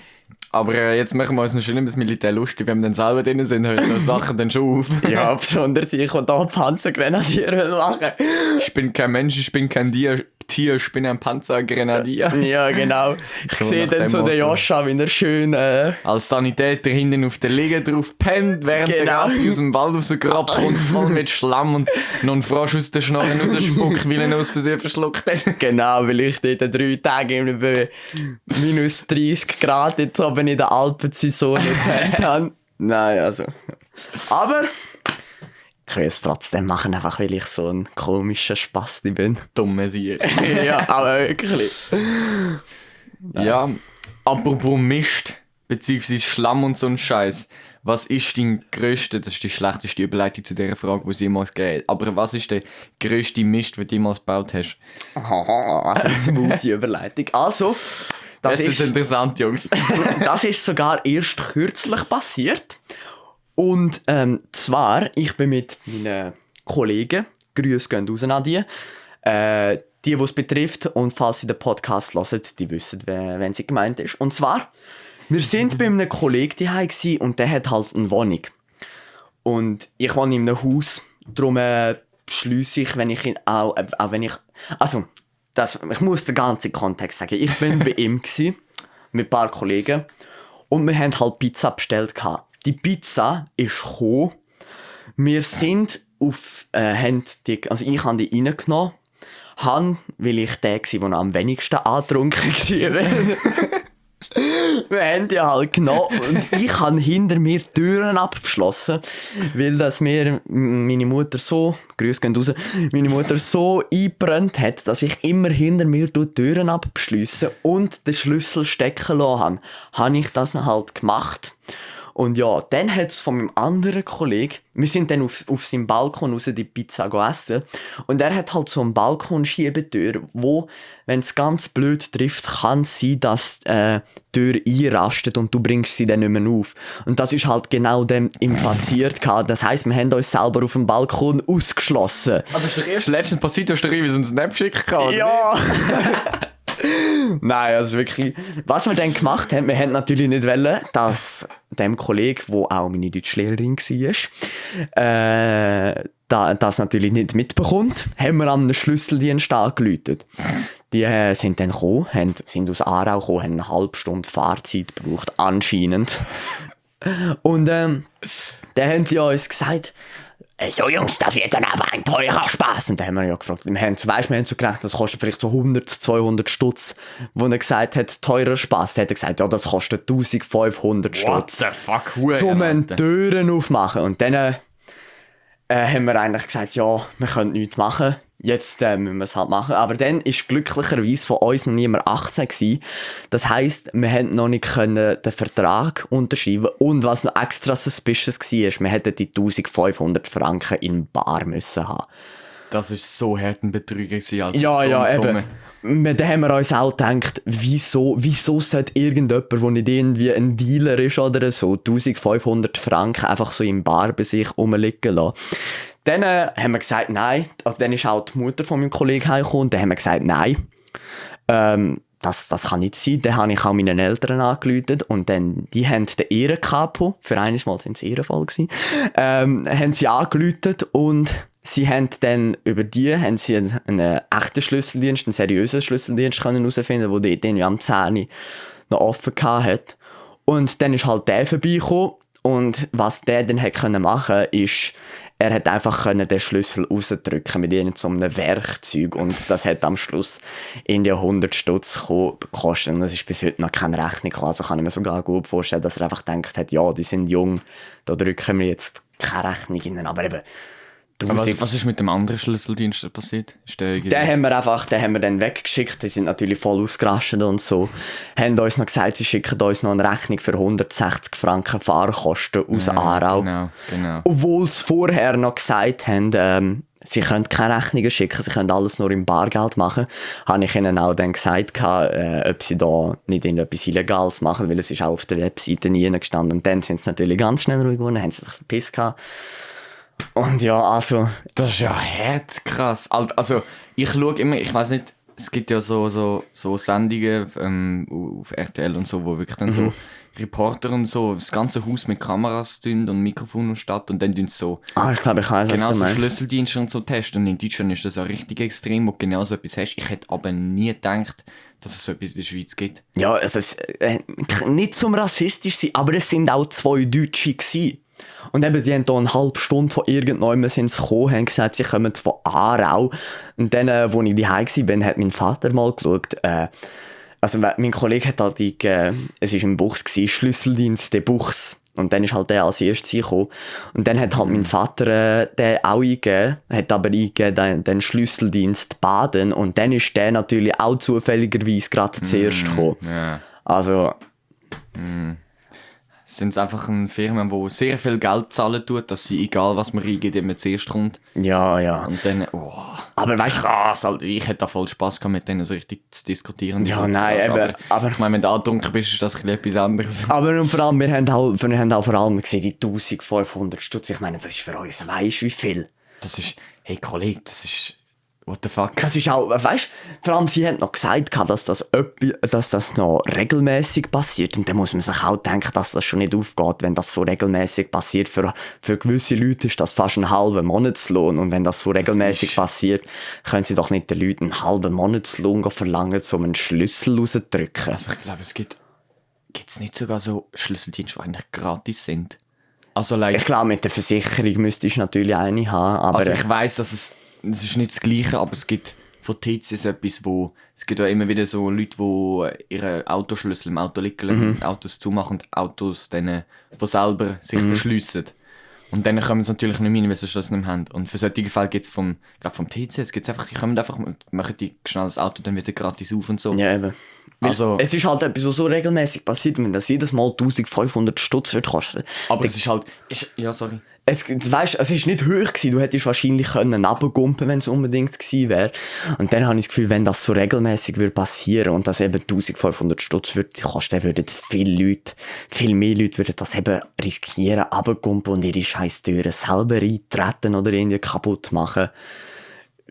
B: Aber jetzt machen wir uns noch schön über das Militär lustig. Wenn wir dann selber drin sind, hören wir Sachen dann schon auf.
A: Ja, besonders ich und da Panzergrenadier machen.
B: Ich bin kein Mensch, ich bin kein Tier, ich bin ein Panzergrenadier.
A: Ja, genau. Ich so sehe dann so den Joshua, wie er schön...
B: als Sanitäter hinten auf der Liege drauf pennt, während der Raffi aus dem Wald rausgrabt und voll mit Schlamm und noch ein Frosch aus den Schnorren rausspuckt, weil er aus Versehen verschluckt hat.
A: Genau, weil ich dort 3 Tage bei minus 30 Grad jetzt oben in der Alpensaison nicht gepennt habe. Nein, also... Aber... Ich will es trotzdem machen, einfach weil ich so ein komischer Spasti bin.
B: Dumme Sieg.
A: Ja, aber wirklich.
B: Ja, apropos Mist, beziehungsweise Schlamm und so ein Scheiß. Was ist dein grösster, das ist die schlechteste Überleitung zu dieser Frage, die es jemals gegeben hat, aber was ist der grösste Mist, den du jemals gebaut hast?
A: Also eine smoothie Überleitung. Also,
B: das ist interessant, Jungs.
A: Das ist sogar erst kürzlich passiert. Und zwar, ich bin mit meinen Kollegen Grüße gehen raus an die. Die es betrifft, und falls sie den Podcast hören, die wissen, wenn sie gemeint ist. Und zwar, wir sind bei einem Kollegen daheim und der hat halt eine Wohnung. Und ich wohne in einem Haus, darum schliesse ich, wenn ich auch wenn ich... Also, ich muss den ganzen Kontext sagen. Ich bin bei ihm gsi, mit ein paar Kollegen, und wir haben halt Pizza bestellt. Die Pizza ist gekommen. Wir sind ich habe die reingenommen, weil ich der war, der am wenigsten angetrunken war. Wir haben die halt genommen und ich habe hinter mir die Türen abgeschlossen, weil das mir meine Mutter so, Grüße gehen raus, meine Mutter so eingebrannt hat, dass ich immer hinter mir die Türen abschliessen und den Schlüssel stecken lassen habe. Habe ich das halt gemacht. Und ja, dann hat es von meinem anderen Kollegen, wir sind dann auf seinem Balkon raus die Pizza essen und er hat halt so eine Balkonschiebetür, wo, wenn es ganz blöd trifft, kann es sein, dass die Tür einrastet und du bringst sie dann nicht mehr auf. Und das ist halt genau dem ihm passiert. Das heisst, wir haben uns selber auf dem Balkon ausgeschlossen.
B: Aber das ist doch erst letztens passiert, du hast doch irgendwie so einen Snap geschickt.
A: Ja! Nein, also wirklich. Was wir dann gemacht haben, wir haben natürlich nicht wollen, dass dem Kollegen, der auch meine Deutschlehrerin war, das natürlich nicht mitbekommt, haben wir an einen Schlüsseldienst angerufen. Die sind dann gekommen, sind aus Aarau gekommen, haben eine halbe Stunde Fahrzeit gebraucht, anscheinend. Und dann haben die uns gesagt, so Jungs, das wird dann aber ein teurer Spaß. Und dann haben wir ja gefragt, wir haben so gerechnet, das kostet vielleicht so 100, 200 Stutz. Wo er gesagt hat, teurer Spaß. Dann hat er gesagt, ja, das kostet 1500 Stutz.
B: What the fuck, Hure,
A: zum Türen aufmachen. Und dann haben wir eigentlich gesagt, ja, wir können nichts machen. Jetzt müssen wir es halt machen. Aber dann war glücklicherweise von uns noch niemand 18 gewesen. Das heisst, wir konnten noch nicht den Vertrag unterschreiben. Und was noch extra suspicious war, wir hätten die 1500 Franken in Bar müssen haben.
B: Das war so hart ein Betrüger, Alter.
A: Ja, eben. Dann haben wir uns auch gedacht, wieso sollte irgendjemand, der nicht irgendwie ein Dealer ist oder so, 1500 Franken einfach so im Bar bei sich rumliegen lassen. Dann haben wir gesagt, nein. Also dann ist auch die Mutter von meinem Kollegen heimgekommen und dann haben wir gesagt, nein. Das kann nicht sein. Dann habe ich auch meinen Eltern angerufen und dann, die haben den Ehrenkapo, für eines Mal sind es Ehrenfall gewesen, haben sie angerufen und sie haben dann über haben sie einen echten Schlüsseldienst, einen seriösen Schlüsseldienst herausfinden, der dort am 10 noch offen hat. Und dann ist halt der vorbeigekommen und was der dann machen konnte, ist, er hat einfach den Schlüssel rausdrücken mit irgendeinem so Werkzeug und das hat am Schluss in die 100 Stutz gekostet und das ist bis heute noch keine Rechnung. Also kann ich mir sogar gut vorstellen, dass er einfach gedacht hat, ja, die sind jung, da drücken wir jetzt keine Rechnung rein. Aber eben,
B: was ist mit dem anderen Schlüsseldienst passiert?
A: Den haben wir dann weggeschickt, die sind natürlich voll ausgerastet und so. Haben uns noch gesagt, sie schicken uns noch eine Rechnung für 160 Franken Fahrkosten aus Aarau.
B: Genau.
A: Obwohl sie vorher noch gesagt haben, sie können keine Rechnungen schicken, sie können alles nur im Bargeld machen. Habe ich ihnen auch dann gesagt, ob sie da nicht irgendetwas Illegales machen, weil es ist auch auf der Webseite nie gestanden. Und dann sind sie natürlich ganz schnell ruhig geworden, haben sie sich verpisst gehabt. Und ja, also...
B: Das ist ja hart krass. Also, ich schaue immer, ich weiss nicht, es gibt ja so Sendungen auf RTL und so, wo wirklich dann so Reporter und so das ganze Haus mit Kameras tun und Mikrofon und statt und dann tun sie so...
A: ich glaube, ich weiss,
B: genau
A: was du
B: so
A: meinst.
B: Schlüsseldienste und so testen. Und in Deutschland ist das ja richtig extrem, wo du genau so etwas hast. Ich hätte aber nie gedacht, dass es so etwas in der Schweiz gibt.
A: Ja, also nicht zum rassistisch sein, aber es sind auch 2 Deutsche gewesen. Und eben, die haben hier eine halbe Stunde von irgendjemandem gekommen, haben gesagt, sie kommen von Aarau. Und dann, als ich daheim war, hat mein Vater mal geschaut. Also mein Kollege hat halt es war im Buchs, Schlüsseldienst, der Buchs. Und dann ist halt der als erstes gekommen. Und dann hat halt mein Vater den auch eingegeben, hat aber eingegeben, den Schlüsseldienst Baden. Und dann ist der natürlich auch zufälligerweise gerade zuerst gekommen.
B: Ja.
A: Also...
B: Sind es einfach eine Firma, die sehr viel Geld zahlen tut, dass sie, egal was man reingeht, immer zuerst kommt.
A: Ja.
B: Und dann,
A: aber weißt du...
B: Krass, Alter, ich hätte da voll Spass gehabt, mit denen so richtig zu diskutieren.
A: Ja, nein, eben,
B: aber ich meine, wenn du angetrunken bist, ist das etwas anderes.
A: Aber und vor allem, wir haben auch vor allem gesehen, die 1500 Stutz. Ich meine, das ist für uns, weisst du, wie viel?
B: Das ist, hey Kollege, das ist... What the fuck?
A: Das ist auch, weißt du, vor allem sie haben noch gesagt, dass das noch regelmäßig passiert. Und dann muss man sich auch denken, dass das schon nicht aufgeht, wenn das so regelmäßig passiert. Für gewisse Leute ist das fast ein halber Monatslohn. Und wenn das so regelmäßig passiert, können sie doch nicht den Leuten einen halben Monatslohn verlangen, um einen Schlüssel rauszudrücken.
B: Also ich glaube, gibt's nicht sogar so Schlüsseldienste, die eigentlich gratis sind? Also, like,
A: Ich glaube, mit der Versicherung müsstest du natürlich eine haben, aber...
B: also ich weiss, dass es ist nicht das Gleiche, aber es gibt von TC so etwas, es gibt auch immer wieder so Leute, die ihre Autoschlüssel im Auto liegen, Autos zumachen und Autos dann von selber sich verschliessen. Und dann kommen sie natürlich nicht mehr rein, weil sie Schlüssel nicht mehr haben. Und für solche Fälle gibt es vom TC, es gibt's einfach, die kommen einfach, machen die schnell das Auto dann wieder gratis auf und so.
A: Ja, eben.
B: Also,
A: Es ist halt etwas, was so regelmäßig passiert, wenn das jedes Mal 1500 Stutz wird kosten.
B: aber es ist halt... ja, sorry.
A: Weißt, es ist nicht hoch gewesen, du hättest wahrscheinlich runtergumpen, wenn es unbedingt gewesen wäre. Und dann habe ich das Gefühl, wenn das so regelmäßig würde passieren und das eben 1500 Stutz würde kosten, dann würden viel mehr Leute würden das eben riskieren, runtergumpen und ihre scheiß Türen selber eintreten oder irgendwie kaputt machen.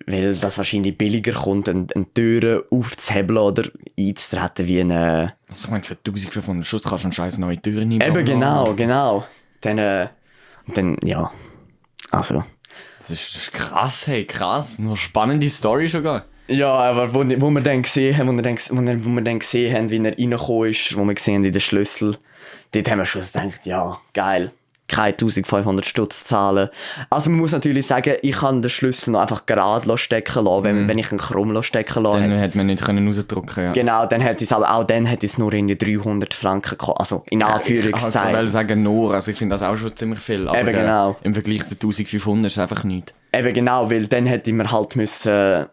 A: Weil das wahrscheinlich billiger kommt, eine Tür aufzuhebeln oder einzutreten wie eine...
B: Also ich meine, für 1500 Schuss kannst du eine scheiß neue Tür reinbauen.
A: Eben, genau. Dann, ja. Also.
B: Das ist krass, hey, krass. Noch spannende Story sogar.
A: Ja, aber wo wir dann gesehen haben, wie er reingekommen ist, wo wir gesehen haben, in den Schlüssel, dort haben wir schon gedacht, ja, geil. Keine 1500 Stutz zahlen. Also man muss natürlich sagen, ich kann den Schlüssel noch einfach gerade stecken lassen, wenn ich ihn krumm stecken lassen
B: Dann hätte man nicht rausdrücken, ja.
A: Genau, dann hätte es aber auch dann hätte es nur in die 300 Franken gekostet. Also in Anführungszeichen.
B: Ich will sagen nur, also ich finde das auch schon ziemlich viel. Aber
A: Eben genau.
B: Im Vergleich zu 1500 ist es einfach nichts.
A: Eben genau, weil dann hätte man halt müssen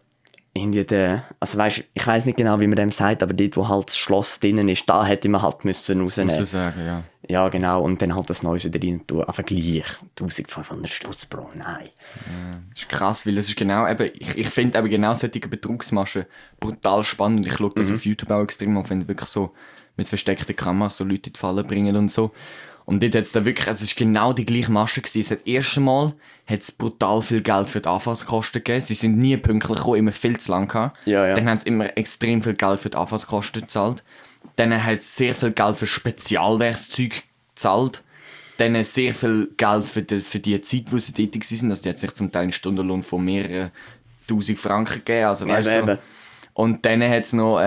A: also weißt, ich weiss nicht genau, wie man dem sagt, aber dort, wo halt das Schloss drinnen ist, da hätte man halt müssen rausnehmen.
B: Muss ich sagen, ja.
A: Ja, genau, und dann halt das Neues wieder rein tun. Aber gleich, 1500 Stutz, Bro, nein.
B: Ja, das ist krass, weil es ist genau eben, ich finde eben genau solche Betrugsmaschen brutal spannend. Ich schaue das auf YouTube auch extrem auf, wenn wirklich so mit versteckten Kameras so Leute in die Falle bringen und so. Und dort hat es da wirklich, es ist genau die gleiche Masche gewesen. Das erste Mal hat es brutal viel Geld für die Anfangskosten gegeben. Sie sind nie pünktlich gekommen, immer viel zu lang gehabt.
A: Ja.
B: Dann haben sie immer extrem viel Geld für die Anfangskosten gezahlt. Dann hat es sehr viel Geld für Spezialwerkszeug gezahlt. Dann sehr viel Geld für die Zeit, wo sie tätig waren. Also die hat sich zum Teil einen Stundenlohn von mehreren 1000 Franken gegeben. Also, weißt du, so. Und dann hat es noch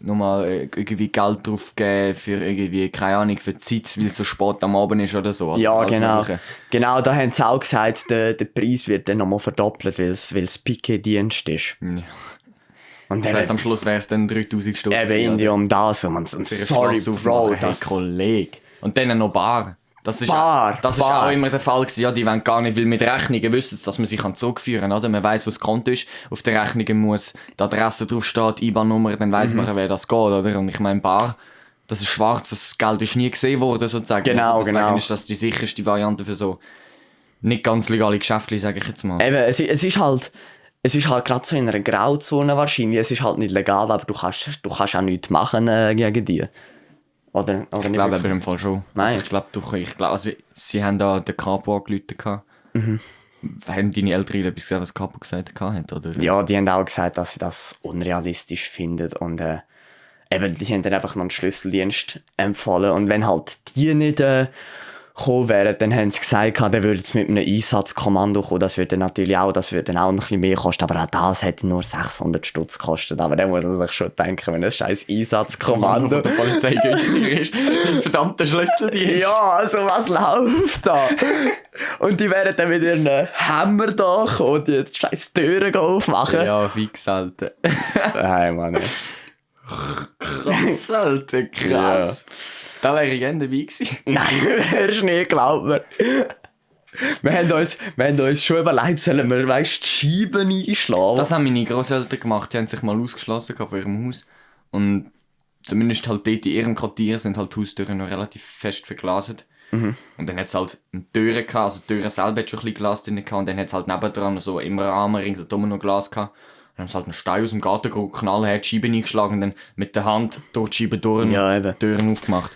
B: nochmal irgendwie Geld drauf gegeben für irgendwie, keine Ahnung, für die Zeit, weil es so spät am Abend ist oder so. Also
A: Ja, genau.
B: Mögliche.
A: Genau, da haben sie auch gesagt, der Preis wird dann nochmal verdoppelt, weil es Piquet-Dienst ist.
B: Ja.
A: Und
B: Das heisst, am Schluss wäre es dann 3000 Stutz.
A: Eben irgendwie um das. Und sorry, Bro,
B: hey, Kollege. Und dann noch Bar. Das ist
A: Bar.
B: auch immer der Fall gewesen. Ja, die wollen gar nicht, weil mit Rechnungen wissen sie, dass man sich zurückführen kann, oder? Man weiss, wo das Konto ist. Auf der Rechnung muss die Adresse draufstehen, die IBAN-Nummer, dann weiss man, wer das geht, oder? Und ich meine, Bar, das ist schwarz, das Geld ist nie gesehen worden, sozusagen.
A: Genau,
B: Deswegen ist das die sicherste Variante für so nicht ganz legale Geschäfte, sage ich jetzt mal.
A: Eben, es ist halt gerade so in einer Grauzone wahrscheinlich. Es ist halt nicht legal, aber du kannst auch nichts machen gegen die. Oder
B: Ich
A: nicht
B: glaube
A: wirklich?
B: aber im Fall schon.
A: Nein.
B: Also ich glaube, also, sie haben da den Capo angerufen. Haben deine Eltern etwas gesagt, was Capo gesagt hat, oder?
A: Ja, die haben auch gesagt, dass sie das unrealistisch finden und eben, die haben dann einfach noch einen Schlüsseldienst empfohlen und wenn halt die nicht gekommen wären, dann haben sie gesagt, dann würden sie mit einem Einsatzkommando kommen, das würde dann auch ein bisschen mehr kosten, aber auch das hätte nur 600 Stutz gekostet, aber dann muss man sich schon denken, wenn ein scheiß Einsatzkommando
B: von der Polizei günstiger ist, ein verdammter Schlüsseldienst.
A: Ja, also was läuft da? Und die wären dann mit ihren Hammer da kommen und die scheiß Türen aufmachen.
B: Ja, fix, Alter.
A: Nein, Mann.
B: Krass, Alter, krass. Da wäre ich gerne dabei gewesen.
A: Nein, wärst nicht, glaub mir. Wir haben uns schon überlegt, sollen wir, weißt, die Scheiben einschlagen?
B: Das haben meine Grosseltern gemacht. Die haben sich mal ausgeschlossen von ihrem Haus. Und zumindest halt dort in ihrem Quartier sind halt die Haustüren noch relativ fest verglaset. Und dann hat es halt eine Türe gehabt, also die Türe selber hat schon ein bisschen Glas drin gehabt. Und dann hat es halt nebendran so im Rahmen ringsum noch Glas gehabt. Dann haben sie halt einen Stein aus dem Garten geholt, knallhart die Scheiben eingeschlagen und dann mit der Hand durch die Scheiben durch
A: Ja, eben.
B: Türen aufgemacht.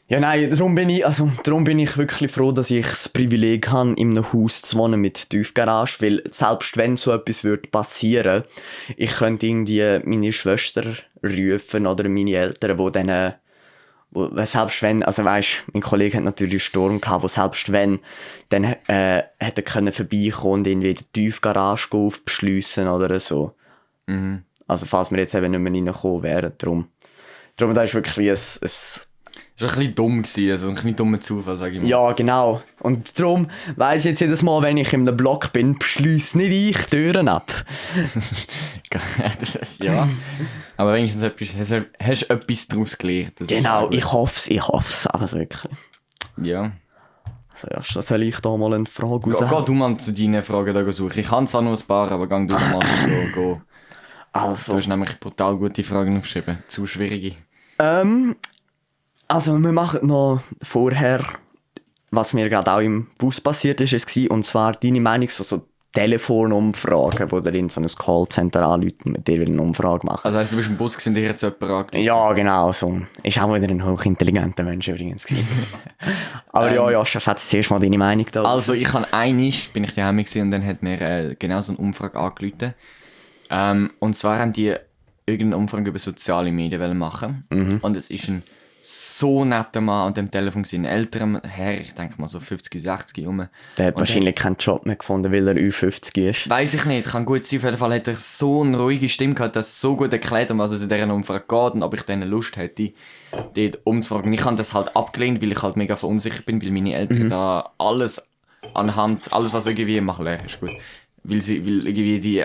A: Ja, nein, darum bin ich wirklich froh, dass ich das Privileg habe, in einem Haus zu wohnen mit Tiefgarage, weil selbst wenn so etwas würde passieren, ich könnte irgendwie meine Schwester rufen oder meine Eltern, wo dann, selbst wenn, also weisst, mein Kollege hat natürlich einen Sturm gehabt, wo selbst wenn, dann hätte können vorbeikommen und irgendwie die Tiefgarage aufbeschliessen oder so.
B: Mhm.
A: Also falls wir jetzt eben nicht mehr reingekommen wären, darum da ist wirklich
B: Das war ein bisschen dumm gewesen, also ein bisschen dummer Zufall, sage ich mal.
A: Ja, genau. Und darum weiss ich jetzt jedes Mal, wenn ich in einem Block bin, beschliesse nicht ich die Türen ab.
B: Ja. Aber wenigstens hast du etwas daraus gelernt.
A: Genau, ich hoffe es. Also wirklich.
B: Ja.
A: Also ja, soll ich da mal eine Frage raus?
B: Geh du mal zu deinen Fragen da suchen. Ich kann zwar noch ein paar, aber geh du mal go.
A: Also.
B: Du hast nämlich brutal gute Fragen aufgeschrieben. Zu schwierige.
A: Also wir machen noch vorher, was mir gerade auch im Bus passiert ist, und zwar deine Meinung zu so Telefonumfragen, wo dir in so ein Callcenter anrufen, mit dir eine Umfrage machen.
B: Also heisst, du bist im Bus und dir jetzt jemand angerufen?
A: Ja, genau, so. Ist auch wieder ein hochintelligenter Mensch übrigens gewesen. Aber ja, Chef, hat zuerst mal deine Meinung da.
B: Also ich habe bin ich daheim gewesen und dann hat mir genau so eine Umfrage angerufen. Und zwar haben die irgendeine Umfrage über soziale Medien machen. Und es ist ein so netter Mann an dem Telefon gewesen, ein älterer Herr, ich denke mal so 50, 60 rum.
A: Der hat wahrscheinlich keinen Job mehr gefunden, weil er Ü50 ist.
B: Weiss ich nicht, kann gut sein. Auf jeden Fall hat er so eine ruhige Stimme gehabt, dass so gut erklärt, um was es in dieser Umfrage geht und ob ich dann Lust hätte, dort umzufragen. Ich habe das halt abgelehnt, weil ich halt mega verunsichert bin, weil meine Eltern da alles, was irgendwie machen, ist gut. Weil irgendwie die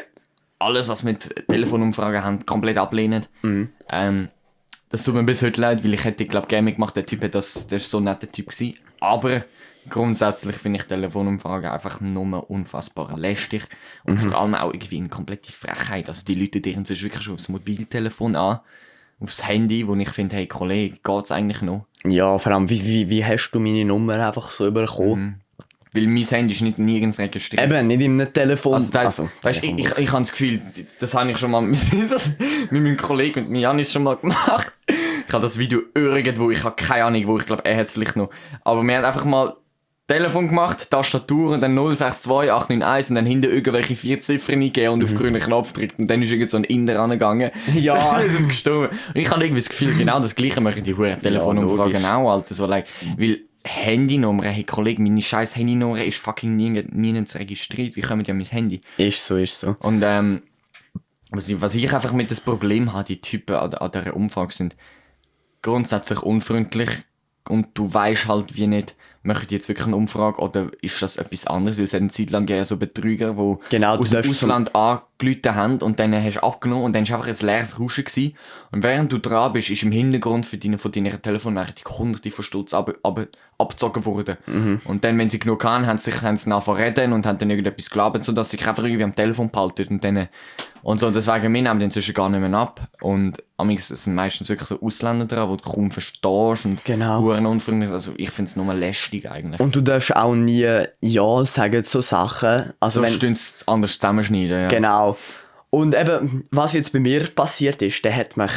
B: alles, was mit Telefonumfragen haben, komplett ablehnen. Das tut mir bis heute leid, weil ich hätte, glaube ich, gerne gemacht. Der war so ein netter Typ gewesen. Aber grundsätzlich finde ich Telefonumfragen einfach nur unfassbar lästig. Und vor allem auch irgendwie eine komplette Frechheit. Also die Leute deren sich wirklich schon aufs Mobiltelefon an, aufs Handy, wo ich finde, hey Kollege, geht's eigentlich noch?
A: Ja, vor allem, wie hast du meine Nummer einfach so bekommen?
B: Weil mein Handy ist nicht nirgends registriert.
A: Eben, nicht in einem Telefon.
B: Also, weißt, ich habe das Gefühl, das habe ich schon mal mit meinem Kollegen, mit Janis schon mal gemacht. Ich habe das Video irgendwo, ich habe keine Ahnung wo, ich glaube, er hat es vielleicht noch. Aber wir haben einfach mal Telefon gemacht, Tastatur und dann 062 891 und dann hinten irgendwelche 4 Ziffern eingegeben und auf grünen Knopf gedrückt. Und dann ist irgend so ein Inder angegangen.
A: Ja.
B: Wir sind gestorben. Und ich habe irgendwie das Gefühl, genau das Gleiche machen die Huren Telefonumfragen auch, Alter. So, like, weil Handynummer, hey Kollege, meine scheiß Handynummer ist fucking nirgends registriert. Wie kommen die an mein Handy?
A: Ist so.
B: Und was ich einfach mit das Problem habe, die Typen an dieser Umfrage sind grundsätzlich unfreundlich und du weißt halt wie nicht, machen die jetzt wirklich eine Umfrage oder ist das etwas anderes? Weil es hat eine Zeit lang so Betrüger, die
A: genau,
B: aus dem Ausland angerufen haben und dann hast du abgenommen und dann war einfach ein leeres Rauschen gewesen. Und während du dran bist, ist im Hintergrund von deiner Telefonnachricht hunderte von Stutz abgezogen worden. Und dann, wenn sie genug haben, haben sie nachher reden und haben dann irgendetwas gelabert, sodass sie sich einfach irgendwie am Telefon behalten und so. Deswegen, wir nehmen den inzwischen gar nicht mehr ab. Und es sind meistens wirklich so Ausländer dran, die du kaum verstehst und huren unfreundlich. Also ich finde es nur lästig eigentlich.
A: Und du darfst auch nie Ja sagen zu Sachen. Also
B: sonst tun sie anders zusammenschneiden, ja.
A: Genau. Und eben, was jetzt bei mir passiert ist, der hat mich,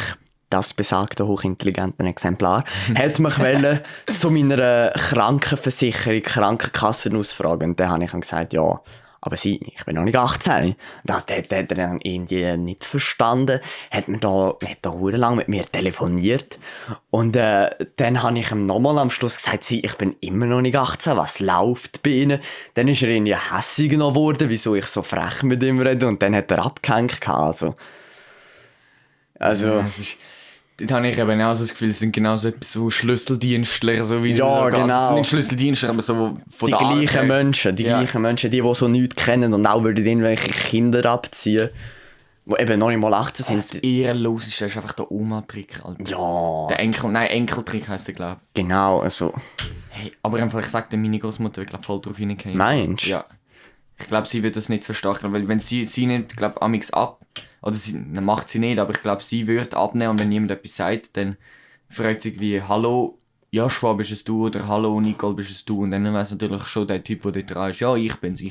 A: das besagte hochintelligente Exemplar, hat mich zu meiner Krankenversicherung, Krankenkassen ausfragen. Und dann habe ich ihm gesagt, ja, aber ich bin noch nicht 18. Das hat er dann irgendwie nicht verstanden. Hat da lang mit mir telefoniert. Und dann habe ich ihm nochmal am Schluss gesagt, ich bin immer noch nicht 18, was läuft bei Ihnen? Dann ist er irgendwie hässig geworden, wieso ich so frech mit ihm rede. Und dann hat er abgehängt. Also.
B: Ja, dort habe ich eben auch so das Gefühl, es sind genau so Schlüsseldienstler, so wie
A: ja, genau.
B: Nicht Schlüsseldienstler, aber so von
A: die gleichen Menschen, die so nichts kennen und auch würden irgendwelche Kinder abziehen, die eben noch nicht mal 18 sind.
B: Das Ehrenloseste ist einfach der Oma-Trick, Alter.
A: Ja.
B: Der Enkeltrick heisst der, glaube ich.
A: Genau, also.
B: Hey, aber einfach, ich sag dir, meine Großmutter wird glaub, voll drauf hineingehen.
A: Meinst du?
B: Ja. Ich glaube, sie wird das nicht verstehen, weil wenn sie nicht, glaube amix oder dann macht sie nicht, aber ich glaube, sie wird abnehmen und wenn jemand etwas sagt, dann fragt sie wie, hallo, Joshua, bist es du? Oder hallo, Nicole, bist es du? Und dann weiss natürlich schon der Typ, der dort dran ist, ja, ich bin's.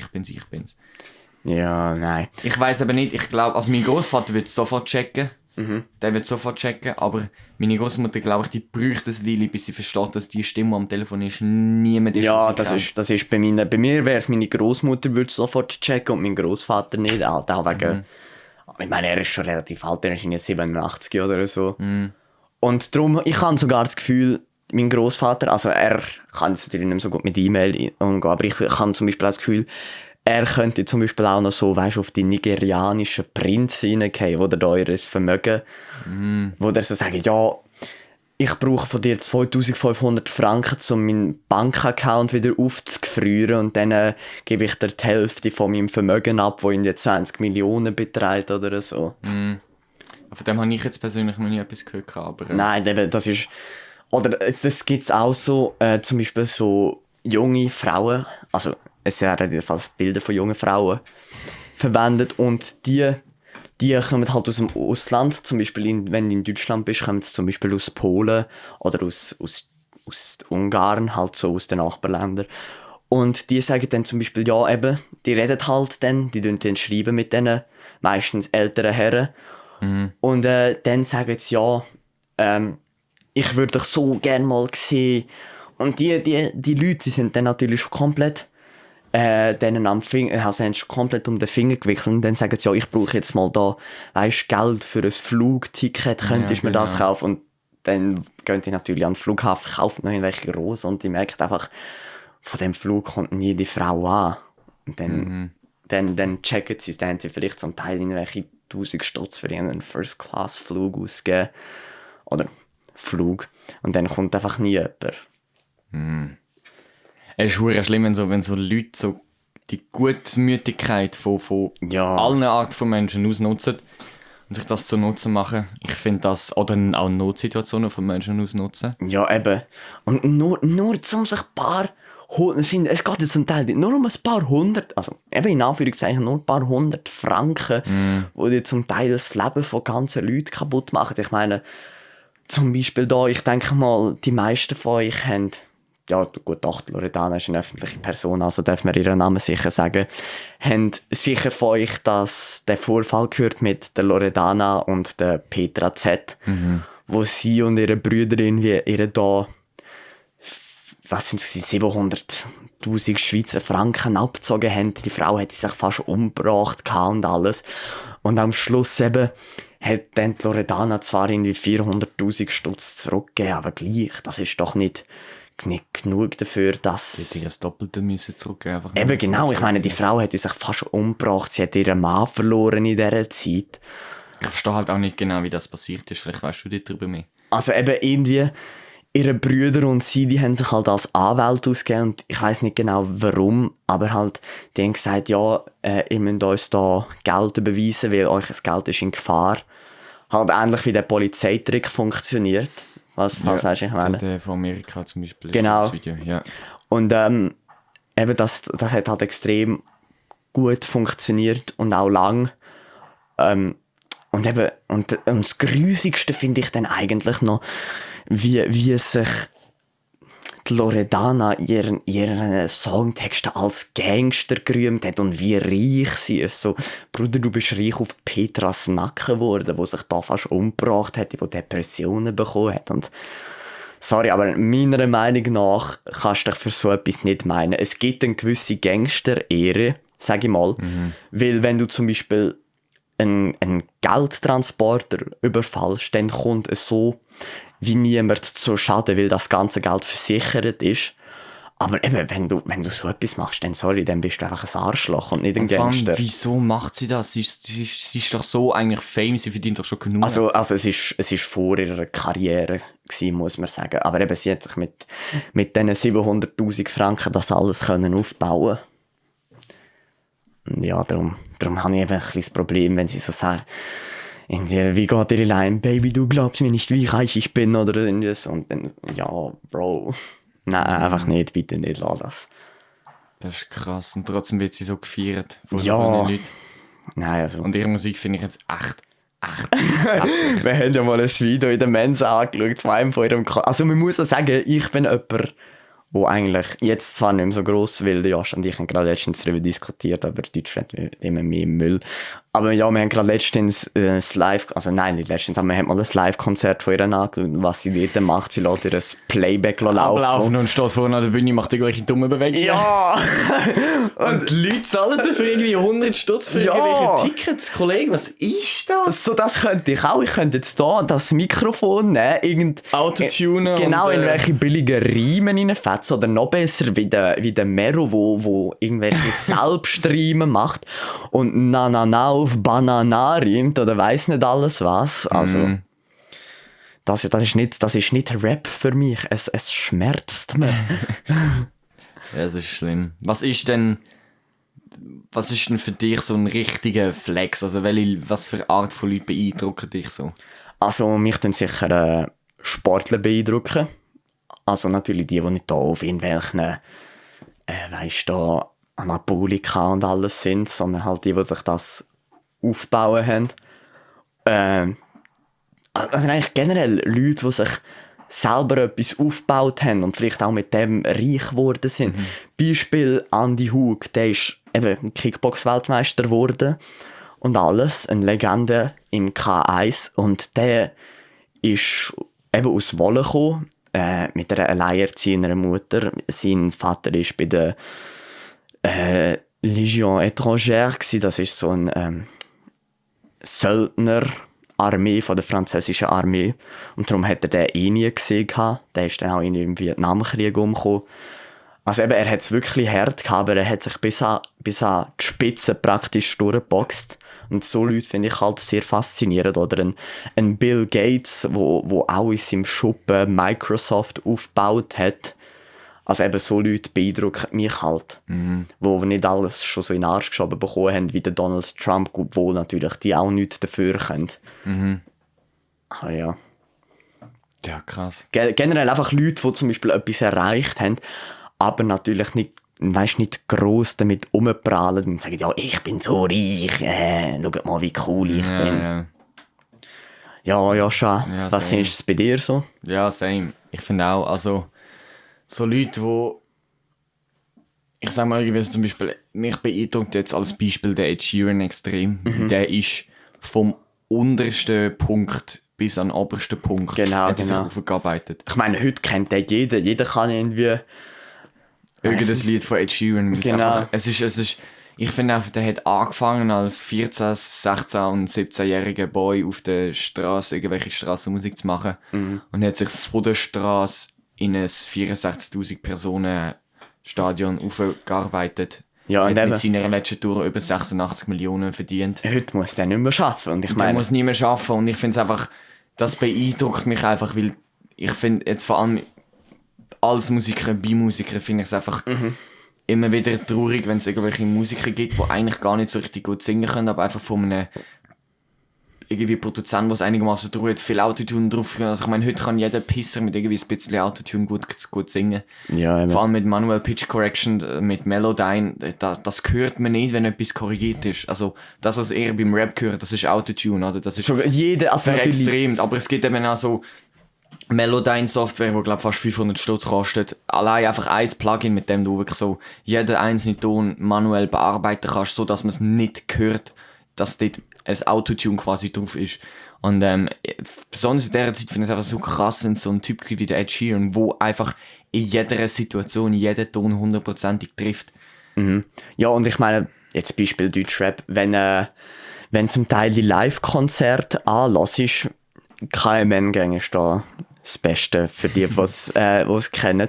A: Ja, nein.
B: Ich weiss aber nicht, ich glaube, also mein Großvater wird es sofort checken, Der wird sofort checken, aber meine Großmutter, glaube ich, die bräuchte ein Weile, bis sie versteht, dass die Stimme am Telefon ist. Niemand ist
A: Ja,
B: der sie kennt.
A: das ist bei mir wäre es meine Großmutter würde sofort checken und mein Großvater nicht. Halt auch wegen, ich meine, er ist schon relativ alt, er ist jetzt 87 oder so. Und darum, ich habe sogar das Gefühl, mein Großvater, also er kann es natürlich nicht mehr so gut mit E-Mail umgehen, aber ich habe zum Beispiel auch das Gefühl, er könnte zum Beispiel auch noch so, weißt, auf die nigerianischen Prinzen reingehen, wo der eures Vermögen, wo der so sagt, ja, ich brauche von dir 2500 Franken, um meinen Bankaccount wieder aufzufrieren und dann gebe ich dir die Hälfte von meinem Vermögen ab, wo in die 20 Millionen beträgt oder so.
B: Von dem habe ich jetzt persönlich noch nie etwas gehört, aber...
A: Nein, das ist... Oder das gibt es auch so, zum Beispiel so junge Frauen, also es werden jedenfalls Bilder von jungen Frauen verwendet und die kommen halt aus dem Ausland, zum Beispiel wenn du in Deutschland bist, kommen sie zum Beispiel aus Polen oder aus Ungarn, halt so aus den Nachbarländern. Und die sagen dann zum Beispiel, ja eben, die reden halt dann, die schreiben mit denen, meistens älteren Herren. Und dann sagen sie, ja, ich würde dich so gerne mal sehen. Und die Leute, die sind dann natürlich schon komplett denen am Finger, also haben schon komplett um den Finger gewickelt und dann sagen sie, ja, ich brauche jetzt mal da, weißt, Geld für ein Flugticket, könntest du mir das kaufen? Und dann gehen die natürlich an den Flughafen, kaufen noch irgendwelche Rosen und die merken einfach, von dem Flug kommt nie die Frau an. Und dann checken sie es, dann haben sie vielleicht zum Teil irgendwelche 1000 Stutz für einen First-Class-Flug ausgeben. Oder Flug. Und dann kommt einfach nie jemand.
B: Es ist verdammt schlimm, wenn so Leute so die Gutmütigkeit von allen Arten von Menschen ausnutzen und sich das zu Nutzen machen. Ich finde das, oder auch Notsituationen von Menschen ausnutzen.
A: Ja, eben. Und nur um sich ein paar hundert, es geht jetzt zum Teil nur um ein paar hundert, also eben in Anführungszeichen nur ein paar hundert Franken, die dir zum Teil das Leben von ganzen Leuten kaputt machen. Ich meine, zum Beispiel da, ich denke mal, die meisten von euch haben, ja gut, doch, Loredana ist eine öffentliche Person, also darf man ihren Namen sicher sagen, haben sicher von euch den Vorfall gehört mit der Loredana und der Petra Z, wo sie und ihre Brüderin ihre da, was sind es, 700'000 Schweizer Franken abgezogen haben. Die Frau hätte sich fast umgebracht und alles. Und am Schluss eben hat dann die Loredana zwar irgendwie 400'000 Stutz zurückgegeben, aber gleich, das ist doch nicht genug dafür, dass...
B: Die hätte das Doppelte müssen zurückgeben. Einfach
A: eben genau, ich meine, die Frau hätte sich fast umgebracht, sie hat ihren Mann verloren in dieser Zeit.
B: Ich verstehe halt auch nicht genau, wie das passiert ist, vielleicht weißt du darüber mehr.
A: Also eben irgendwie... Ihre Brüder und sie, die haben sich halt als Anwälte ausgegeben und ich weiss nicht genau warum, aber halt, die haben gesagt, ja, ihr müsst uns da Geld überweisen, weil euch das Geld ist in Gefahr. Halt ähnlich wie der Polizeitrick funktioniert. Was sagst du, ich meine?
B: Der von Amerika zum Beispiel.
A: Genau.
B: Das Video, ja.
A: Und eben, das hat halt extrem gut funktioniert und auch lang. Und das Grusigste finde ich dann eigentlich noch, wie sich die Loredana ihren Songtexten als Gangster gerühmt hat und wie reich sie ist. So, Bruder, du bist reich auf Petras Nacken geworden, wo sich da fast umgebracht hat, die Depressionen bekommen hat. Und sorry, aber meiner Meinung nach kannst du dich für so etwas nicht meinen. Es gibt eine gewisse Gangster-Ehre, sag ich mal, weil wenn du zum Beispiel einen Geldtransporter überfallst, dann kommt es so wie niemand zu Schaden, weil das ganze Geld versichert ist. Aber eben, wenn du so etwas machst, dann sorry, dann bist du einfach ein Arschloch und nicht ein Gangster.
B: Wieso macht sie das? Sie ist doch so eigentlich famous, sie verdient doch schon genug.
A: Also es ist vor ihrer Karriere gewesen, muss man sagen. Aber eben, sie hat sich mit diesen 700'000 Franken das alles können aufbauen. Ja, darum habe ich eben ein bisschen das Problem, wenn sie so sagen, wie geht ihre Line, Baby, du glaubst mir nicht, wie reich ich bin, oder irgendwas. Und dann, ja, Bro, nein, einfach nicht, bitte nicht, lass das.
B: Das ist krass. Und trotzdem wird sie so gefeiert von
A: Ja.
B: den Leuten.
A: Nein, also...
B: Und ihre Musik finde ich jetzt echt hässlich.
A: Wir haben ja mal ein Video in der Mensa angeschaut, von einem von ihrem... Also man muss auch sagen, ich bin jemand, der eigentlich jetzt zwar nicht mehr so gross will, Josh und ich haben gerade letztens darüber diskutiert, aber Deutschland will immer mehr Müll. Aber ja, wir haben gerade letztens ein Live... Also nein, nicht letztens, aber wir haben mal ein Live-Konzert von ihr angeschaut. Was sie dort macht, sie lässt ihr ein Playback laufen.
B: Ablaufen und steht vorne an der Bühne, macht irgendwelche dummen Bewegungen.
A: Ja!
B: Und die Leute zahlen dafür irgendwie 100 Stutz für irgendwelche Tickets. Kollege, was ist das?
A: So, das könnte ich auch. Ich könnte jetzt hier das Mikrofon nehmen,
B: Autotunen.
A: Genau,
B: und,
A: in welche billigen Riemen reinfetzen. Oder noch besser, wie der Mero, wo irgendwelche Selbstriemen macht. Und na auf Banana riemt oder weiss nicht alles was. Also, das ist nicht Rap für mich. Es schmerzt mir.
B: Ja, das ist schlimm. Was ist denn für dich so ein richtiger Flex? Also was für Art von Leuten beeindrucken dich so?
A: Also mich tun sicher Sportler beeindrucken. Also natürlich die nicht da auf irgendwelchen, da Anabolika und alles sind, sondern halt die sich das aufbauen haben. Also eigentlich generell Leute, die sich selber etwas aufgebaut haben und vielleicht auch mit dem reich geworden sind. Beispiel Andy Hug, der ist eben Kickbox-Weltmeister geworden und alles, eine Legende im K1 und der ist eben aus Wolle gekommen, mit einer alleinerziehenden Mutter. Sein Vater ist bei der Légion étrangère gsi, das ist so ein Söldnerarmee von der französischen Armee und darum hat er den nie gesehen. Der ist dann auch in im Vietnamkrieg umgekommen. Also eben, er hat es wirklich hart gehabt, aber er hat sich bis an die Spitze praktisch durchgeboxt. Und so Leute finde ich halt sehr faszinierend. Oder ein Bill Gates, wo auch in seinem Schuppen Microsoft aufgebaut hat. Also eben so Leute beeindrucken mich halt. Wo nicht alles schon so in den Arsch geschoben bekommen haben, wie der Donald Trump, obwohl natürlich die auch nichts dafür können. Aber ja.
B: Ja, krass.
A: Generell einfach Leute, die zum Beispiel etwas erreicht haben, aber natürlich nicht gross damit rumprahlen und sagen, ja, ich bin so reich, schaut mal, wie cool ich bin. Ja, Joscha,
B: Ja,
A: was ist es bei dir so?
B: Ja, same. Ich finde auch, also so Leute, die ich sag mal irgendwie zum Beispiel, mich beeindruckt jetzt als Beispiel der Ed Sheeran extrem. Der ist vom untersten Punkt bis an den obersten Punkt hat er sich aufgearbeitet.
A: Ich meine, heute kennt der jeder. Jeder kann irgendwie
B: irgendein Lied von Ed Sheeran.
A: Genau.
B: Ich finde einfach, der hat angefangen als 14, 16 und 17-jähriger Boy auf der Straße irgendwelche Strassenmusik zu machen und hat sich von der Straße in ein 64'000 Personen Stadion aufgearbeitet.
A: Ja, und
B: hat mit seiner letzten Tour über 86 Millionen verdient.
A: Heute muss der nicht mehr arbeiten. Und
B: der muss nicht mehr arbeiten und ich finde es einfach, das beeindruckt mich einfach, weil ich finde jetzt vor allem als Musiker, bei Musikern finde ich es einfach immer wieder traurig, wenn es irgendwelche Musiker gibt, die eigentlich gar nicht so richtig gut singen können, aber einfach von einem irgendwie Produzent, der es einigermaßen tut, viel Autotune drauf. Also ich meine, heute kann jeder Pisser mit irgendwie ein bisschen Autotune gut singen.
A: Ja,
B: vor allem mit Manual Pitch Correction, mit Melodyne, das hört man nicht, wenn etwas korrigiert ist. Also das, was eher beim Rap gehört, das ist Autotune, oder? Das ist extrem, aber es gibt eben auch so Melodyne-Software, die glaube fast 500 Stutz kostet. Allein einfach ein Plugin, mit dem du wirklich so jeden einzelnen Ton manuell bearbeiten kannst, so dass man es nicht hört, dass dort ein Autotune quasi drauf ist. Und besonders in dieser Zeit finde ich es einfach so krass, wenn so ein Typ wie der Ed Sheeran, wo einfach in jeder Situation jeden Ton 100%ig trifft.
A: Ja, und ich meine, jetzt Beispiel Deutschrap, wenn zum Teil die Live-Konzerte anlässt, KMN-Gänge ist da das Beste für die, die es kennen.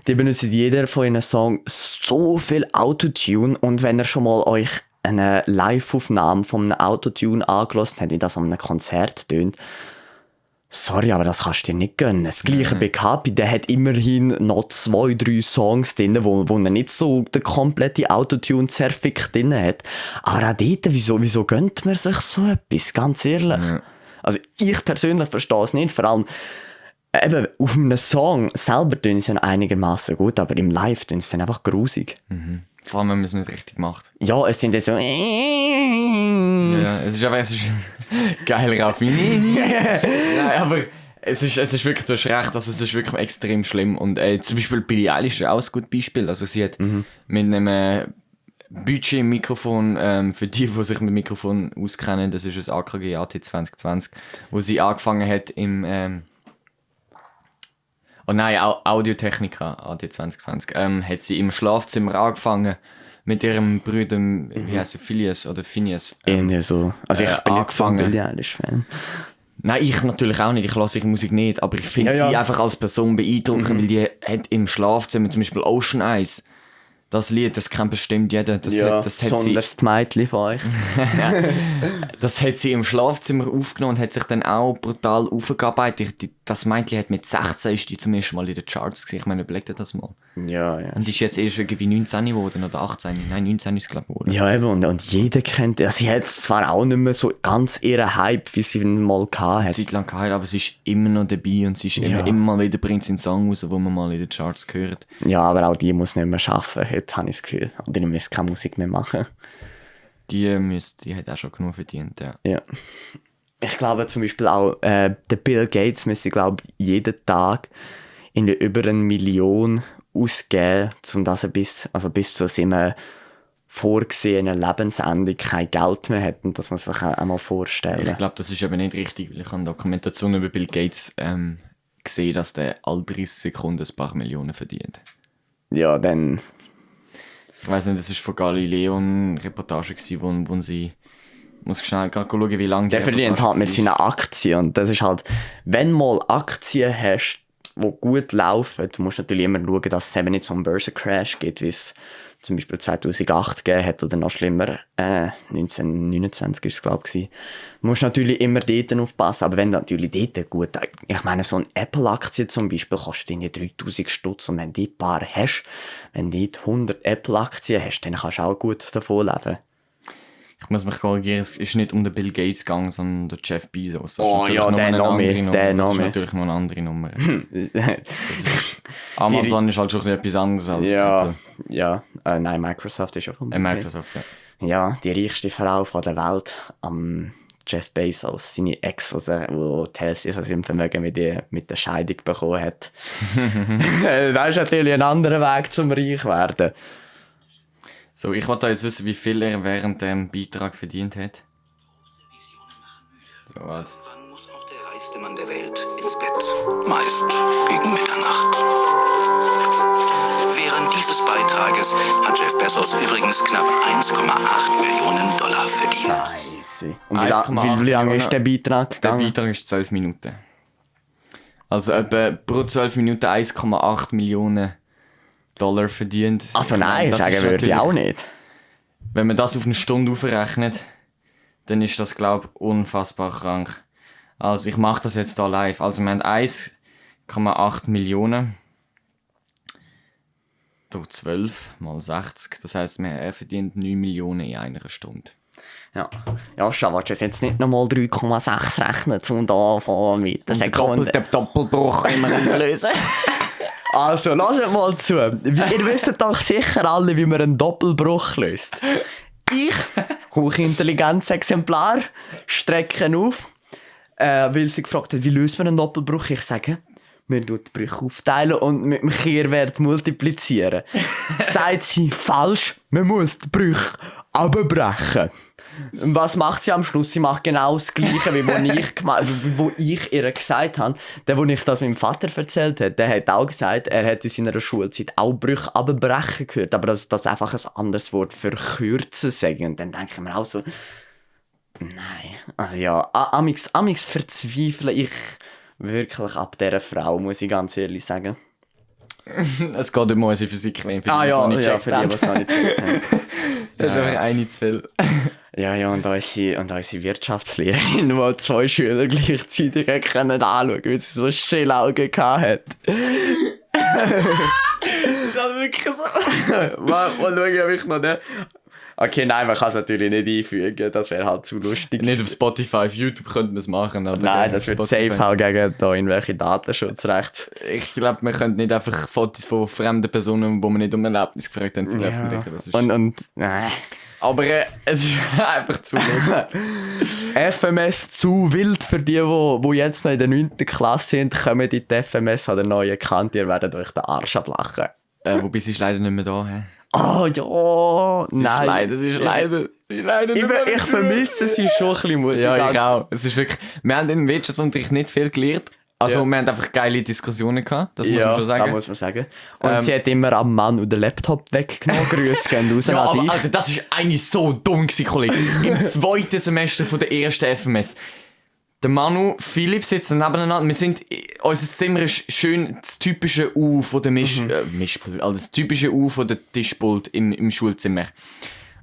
A: Die benutzen jeder von ihren Songs so viel Autotune und wenn ihr schon mal euch eine Live-Aufnahme von einem Autotune angelassen habt, wie das an einem Konzert tönt, sorry, aber das kannst du dir nicht gönnen. Das gleiche bei Kapi, der hat immerhin noch 2, 3 Songs drin, wo er nicht so den kompletten Autotune-Zerfick drin hat. Aber auch dort, wieso gönnt man sich so etwas? Ganz ehrlich. Also ich persönlich verstehe es nicht, vor allem eben auf einem Song selber tun sie einigermaßen gut, aber im Live tun sie dann einfach grusig.
B: Vor allem, wenn man es nicht richtig macht.
A: Ja, es sind jetzt so...
B: Ja, es ist geil, Raffi. Nein, aber es ist wirklich, du hast recht, also es ist wirklich extrem schlimm. Und zum Beispiel Billie Eilish ist auch ein gutes Beispiel. Also sie hat mit einem Budget im Mikrofon, für die sich mit Mikrofon auskennen, das ist ein AKG AT 2020, wo sie angefangen hat im Audiotechnica AT 2020, hat sie im Schlafzimmer angefangen mit ihrem Bruder, wie heißt er, Phineas oder Phineas.
A: Irgendwie so. Also ich bin nicht so ein
B: angefangen.
A: Billie Eilish-Fan.
B: Nein, ich natürlich auch nicht, ich lasse ihre Musik nicht, aber ich finde
A: Ja,
B: sie
A: ja.
B: einfach als Person beeindruckend, weil die hat im Schlafzimmer zum Beispiel Ocean Eyes, das Lied, das kennt bestimmt jeder, das hat sie,
A: besonders die Mädchen von euch.
B: das hat sie im Schlafzimmer aufgenommen und hat sich dann auch brutal aufgearbeitet. Das Mädchen hat mit 16 ist die zum ersten Mal in den Charts gewesen. Ich meine, überleg dir das mal.
A: Ja, ja.
B: Und die ist jetzt erst irgendwie 19 geworden oder 18, nein 19 ist es glaube ich geworden.
A: Ja, eben, und jeder kennt, also sie hat zwar auch nicht mehr so ganz ihren Hype, wie sie ihn mal
B: Eine
A: hatte.
B: Zeit lang geheiratet, aber sie ist immer noch dabei und sie ist immer mal wieder bringt sie einen Song raus, wo man mal in den Charts gehört.
A: Ja, aber auch die muss nicht mehr arbeiten, habe ich das Gefühl. Und die muss keine Musik mehr machen.
B: Die hat auch schon genug verdient, ja.
A: Ja. Ich glaube zum Beispiel auch, der Bill Gates müsste, glaube ich, jeden Tag in über 1 Million ausgeben, um dass er bis zu seinem vorgesehenen Lebensende kein Geld mehr hat. Und das muss man sich auch mal vorstellen.
B: Ich glaube, das ist aber nicht richtig, weil ich habe Dokumentation über Bill Gates gesehen, dass der alle 30 Sekunden ein paar Millionen verdient.
A: Ja, dann...
B: Ich weiss nicht, das war von Galileo eine Reportage, wo sie... Ich muss schnell gerade schauen, wie lange die
A: Der verdient halt mit seinen Aktien. Und das ist halt, wenn du mal Aktien hast, die gut laufen, du musst natürlich immer schauen, dass es eben nicht so einen Börsencrash gibt, wie es zum Beispiel 2008 gegeben hat oder noch schlimmer, 1929 ist es glaube ich. Du musst natürlich immer dort aufpassen, aber wenn du natürlich dort gut, ich meine so eine Apple-Aktie zum Beispiel kostet irgendwie 3000 Stutz und wenn du die paar hast, wenn du dort 100 Apple-Aktien hast, dann kannst du auch gut davon leben.
B: Ich muss mich korrigieren, es ist nicht um den Bill Gates gegangen, sondern der Jeff Bezos. Das
A: Oh
B: ist
A: ja,
B: natürlich noch
A: der
B: eine
A: noch
B: andere
A: mehr, der
B: Nummer. Das
A: noch
B: ist
A: mehr.
B: natürlich noch eine andere Nummer. Amazon ist halt schon etwas anderes als
A: Ja,
B: Apple.
A: ja. Nein, Microsoft ist ja von
B: Microsoft, ja.
A: Ja, die reichste Frau von der Welt, Jeff Bezos, seine Ex, die die Hälfte von seinem Vermögen mit der Scheidung bekommen hat. Das ist natürlich ein anderer Weg zum reich werden.
B: So, ich wollte jetzt wissen, wie viel er während dem Beitrag verdient hat. So, warte.
C: Wann muss auch der reichste Mann der Welt ins Bett? Meist gegen Mitternacht. Während dieses Beitrages hat Jeff Bezos übrigens knapp 1,8 Millionen Dollar verdient.
A: Scheisse. Und wie
B: 1,8
A: lange ist der Beitrag
B: Der
A: gegangen?
B: Beitrag ist 12 Minuten. Also etwa pro 12 Minuten 1,8 Millionen Dollar verdient.
A: Also nein,
B: Das
A: sagen
B: ist
A: würde ich
B: natürlich-
A: auch nicht.
B: Wenn man das auf eine Stunde aufrechnet, dann ist das, glaube ich, unfassbar krank. Also ich mache das jetzt hier live. Also wir haben 1,8 Millionen. Durch 12 mal 60. Das heisst, er verdient 9 Millionen in einer Stunde.
A: Ja, schon, willst du jetzt nicht nochmal 3,6 rechnen, um da von mit der Sekunde...
B: Den Doppelbruch immer lösen.
A: Also, lasst mal zu. Ihr wisst doch sicher alle, wie man einen Doppelbruch löst. Ich, Hochintelligenzexemplar, strecke auf, weil sie gefragt hat, wie löst man einen Doppelbruch? Ich sage, man tut die Brüche aufteilen und mit dem Kehrwert multiplizieren. Sagt sie, falsch, man muss die Brüche abbrechen. Und was macht sie am Schluss? Sie macht genau das Gleiche, wie wo ich ihr gesagt habe. Der, wo ich das meinem Vater erzählt habe, der hat auch gesagt, er hat in seiner Schulzeit auch Brüche abbrechen gehört, aber dass das einfach ein anderes Wort für kürzen sagen. Und dann denke ich mir auch so, nein. Also ja, amix verzweifle ich wirklich ab dieser Frau, muss ich ganz ehrlich sagen.
B: Es geht um unsere Physik. Für die,
A: Ah
B: die
A: ja,
B: noch nicht
A: ja,
B: gecheckt
A: für die,
B: haben.
A: die es noch nicht gecheckt haben.
B: Das ist einfach eine zu viel.
A: Ja, und unsere Wirtschaftslehrerin, die 2 Schüler gleichzeitig anschauen konnte, weil sie so schöne Augen hatte. Das ist halt wirklich so. Mal schauen, ob ich noch nicht... Okay, nein, man kann es natürlich nicht einfügen, das wäre halt zu lustig.
B: Nicht auf Spotify, auf YouTube könnte man es machen. Aber
A: Nein, das wird
B: Spotify.
A: safe auch gegen da irgendwelche Datenschutzrechte.
B: Ich glaube, man könnte nicht einfach Fotos von fremden Personen, die man nicht um Erlaubnis gefragt haben, veröffentlichen. Das ist...
A: Nein.
B: Aber es ist einfach zu wild.
A: FMS zu wild für die jetzt noch in der 9. Klasse sind, kommen in die FMS an der neuen Kante, ihr werdet euch den Arsch ablachen.
B: Wobei sie ist leider nicht mehr da. He?
A: Oh ja, nein.
B: Es ist leider
A: Ich vermisse sie schon ein bisschen, muss
B: Ja,
A: sagen.
B: ich auch. Es ist wirklich, wir haben im Wirtschaftsunterricht nicht viel gelernt. Also
A: Ja.
B: wir haben einfach geile Diskussionen gehabt, das muss
A: Ja,
B: man schon sagen.
A: das muss man sagen. Und sie hat immer am Mann und den Laptop weggenommen. Grüße gehen raus
B: Ja,
A: an
B: aber
A: dich.
B: Alter, das ist eigentlich so dumm gewesen, Kollege. Im zweiten Semester von der ersten FMS. Der Manu, Philipp sitzen nebeneinander. Unser Zimmer ist schön das typische U von der Mischpult, also das typische U von der Tischpult im Schulzimmer.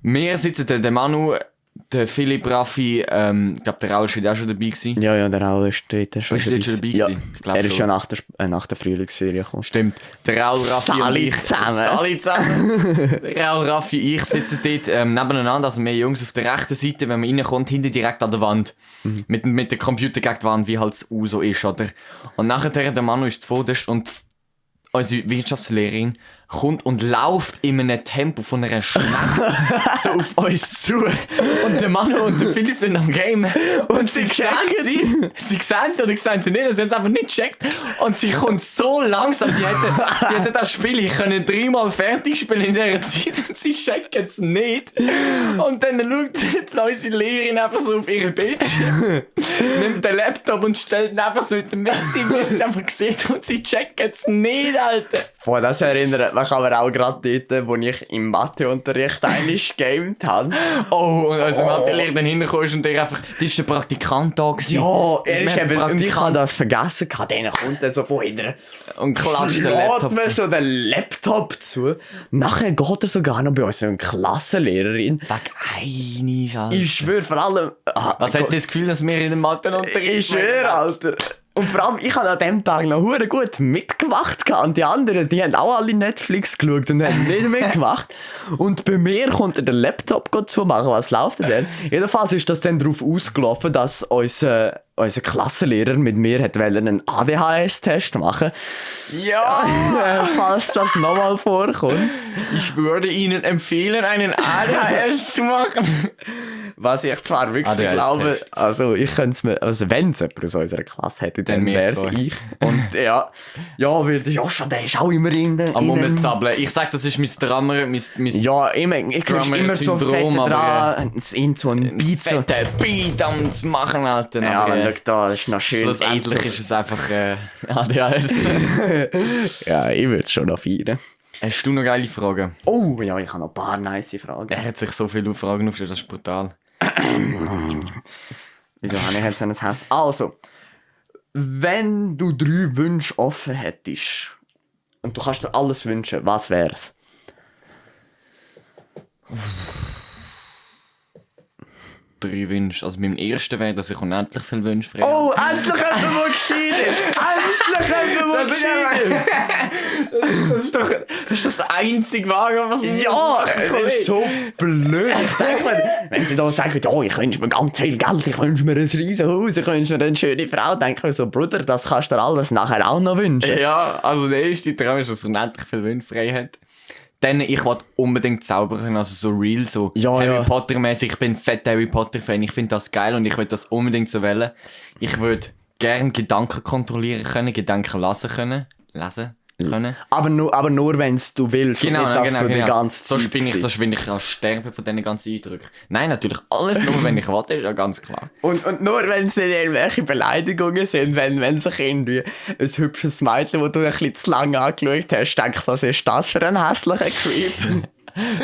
B: Wir sitzen der Manu, der Philipp, Raffi, ich glaube der Raul war auch schon dabei gewesen.
A: Ja, der Raul ist dort schon
B: Ist dort schon dabei
A: Ja,
B: gewesen? Ich glaub
A: er ist
B: schon.
A: schon nach der Frühlingsferien gekommen.
B: Stimmt. Der Raul, Raffi und
A: Sali
B: ich.
A: zusammen.
B: Sali zusammen. Der Raul, Raffi und ich sitzen dort nebeneinander. Also wir Jungs auf der rechten Seite, wenn man reinkommt, hinten direkt an der Wand. Mit dem Computer gegen die Wand, wie halt das U so ist, oder? Und nachher der Manu ist zuvorderst und unsere Wirtschaftslehrerin kommt und läuft in einem Tempo von einer Schnecke so auf uns zu. Und der Manu und der Philipp sind am Game. Und sie sehen sie oder sehen sie nicht, sie haben es einfach nicht gecheckt. Und sie kommt so langsam, die hätte das Spiel, ich können 3-mal fertig spielen in dieser Zeit und sie checken es nicht. Und dann schaut unsere Lehrerin einfach so auf ihren Bildschirm, nimmt den Laptop und stellt ihn einfach so in der Mitte, bis sie es einfach sieht und sie checken es nicht, Alter.
A: Boah, das erinnert mich aber auch gerade dort, wo ich im Matheunterricht eigentlich gegamed habe.
B: Oh, und also Mathelehrer dann hinterkommst und der einfach, das ist der Praktikant da gewesen.
A: Ja, er ist
B: Wir haben
A: eben, und ich
B: Praktikant-
A: habe das vergessen gehabt. Dann kommt er so von hinten
B: und klatscht den
A: lädt
B: Laptop
A: mir
B: zu.
A: so den Laptop zu. Nachher geht er sogar noch bei unserer Klassenlehrerin.
B: Wegen Alter.
A: Ich schwöre, vor allem...
B: Was hat das Gefühl, dass wir in dem Mathe-Unterricht
A: Ich schwöre, Alter. Und vor allem, ich habe an dem Tag noch hure gut mitgemacht gehabt. Und die anderen, die haben auch alle Netflix geschaut und haben nicht mitgemacht. Und bei mir konnte der Laptop zu machen. Was läuft denn? Jedenfalls ist das dann darauf ausgelaufen, dass unser Klassenlehrer mit mir hat einen ADHS-Test machen.
B: Ja!
A: Falls das nochmal vorkommt.
B: Ich würde Ihnen empfehlen, einen ADHS zu machen.
A: Was ich zwar wirklich
B: ADHS-Test.
A: glaube, also ich könnte es mir, also wenn es jemand aus unserer Klasse hätte, dann
B: Dann wir
A: wäre es
B: zwei.
A: ich. Und ja, weil der Joscha, der ist auch immer in den...
B: Am
A: in den-
B: Rumzappeln. Ich sag, das ist mein Drummer, mein
A: Ja, immer, ich krieg immer so
B: Drummer-Syndrom,
A: fette
B: aber,
A: dran, in so einen Beat. So.
B: fetten Beat am zu machen, Alter.
A: Ja,
B: Aber,
A: wenn du da, das ist noch schön.
B: schlussendlich ist es einfach ADHS.
A: Ja, ich würde es schon noch feiern.
B: Hast du noch geile Fragen?
A: Oh, ja, ich habe noch ein paar nice Fragen.
B: Er hat sich so viele Fragen aufgestellt, das ist brutal.
A: Wieso habe ich jetzt ein Hass? Also, wenn du 3 Wünsche offen hättest und du kannst dir alles wünschen, was wär's?
B: Drei Wünsche. Also mein erster wäre, dass ich unendlich viel Wünsche frei
A: Oh, endlich jemand, der gescheit ist! Endlich jemand, der gescheit ist!
B: Das ist das einzige Wahre, was man
A: Ja, es ist so blöd. Ich denke mir, wenn sie da sagen, oh, ich wünsche mir ganz viel Geld, ich wünsche mir ein riesen Haus, ich wünsche mir eine schöne Frau, denke ich mir so, Bruder, das kannst du dir alles nachher auch noch wünschen.
B: Ja, also der erste Traum ist, dass er unendlich viel Wünsche frei hat. Dann, ich wollte unbedingt zaubern, also so real, so
A: Ja,
B: Harry
A: ja.
B: Potter-mäßig. Ich bin ein fetter Harry Potter-Fan, ich finde das geil und ich will das unbedingt so wählen. Ich würde gerne Gedanken kontrollieren können, Gedanken lesen können.
A: Aber nur wenn du willst, und nicht, dass du die ganze Zeit
B: Sonst bin ich an sterben von diesen ganzen Eindrücken. Nein, natürlich alles nur, wenn ich will, ist ja ganz klar.
A: Und nur wenn es nicht irgendwelche Beleidigungen sind, wenn sich irgendwie ein hübsches Mädchen, das du ein bisschen zu lange angeschaut hast, denkt, was ist das für ein hässlicher Creep?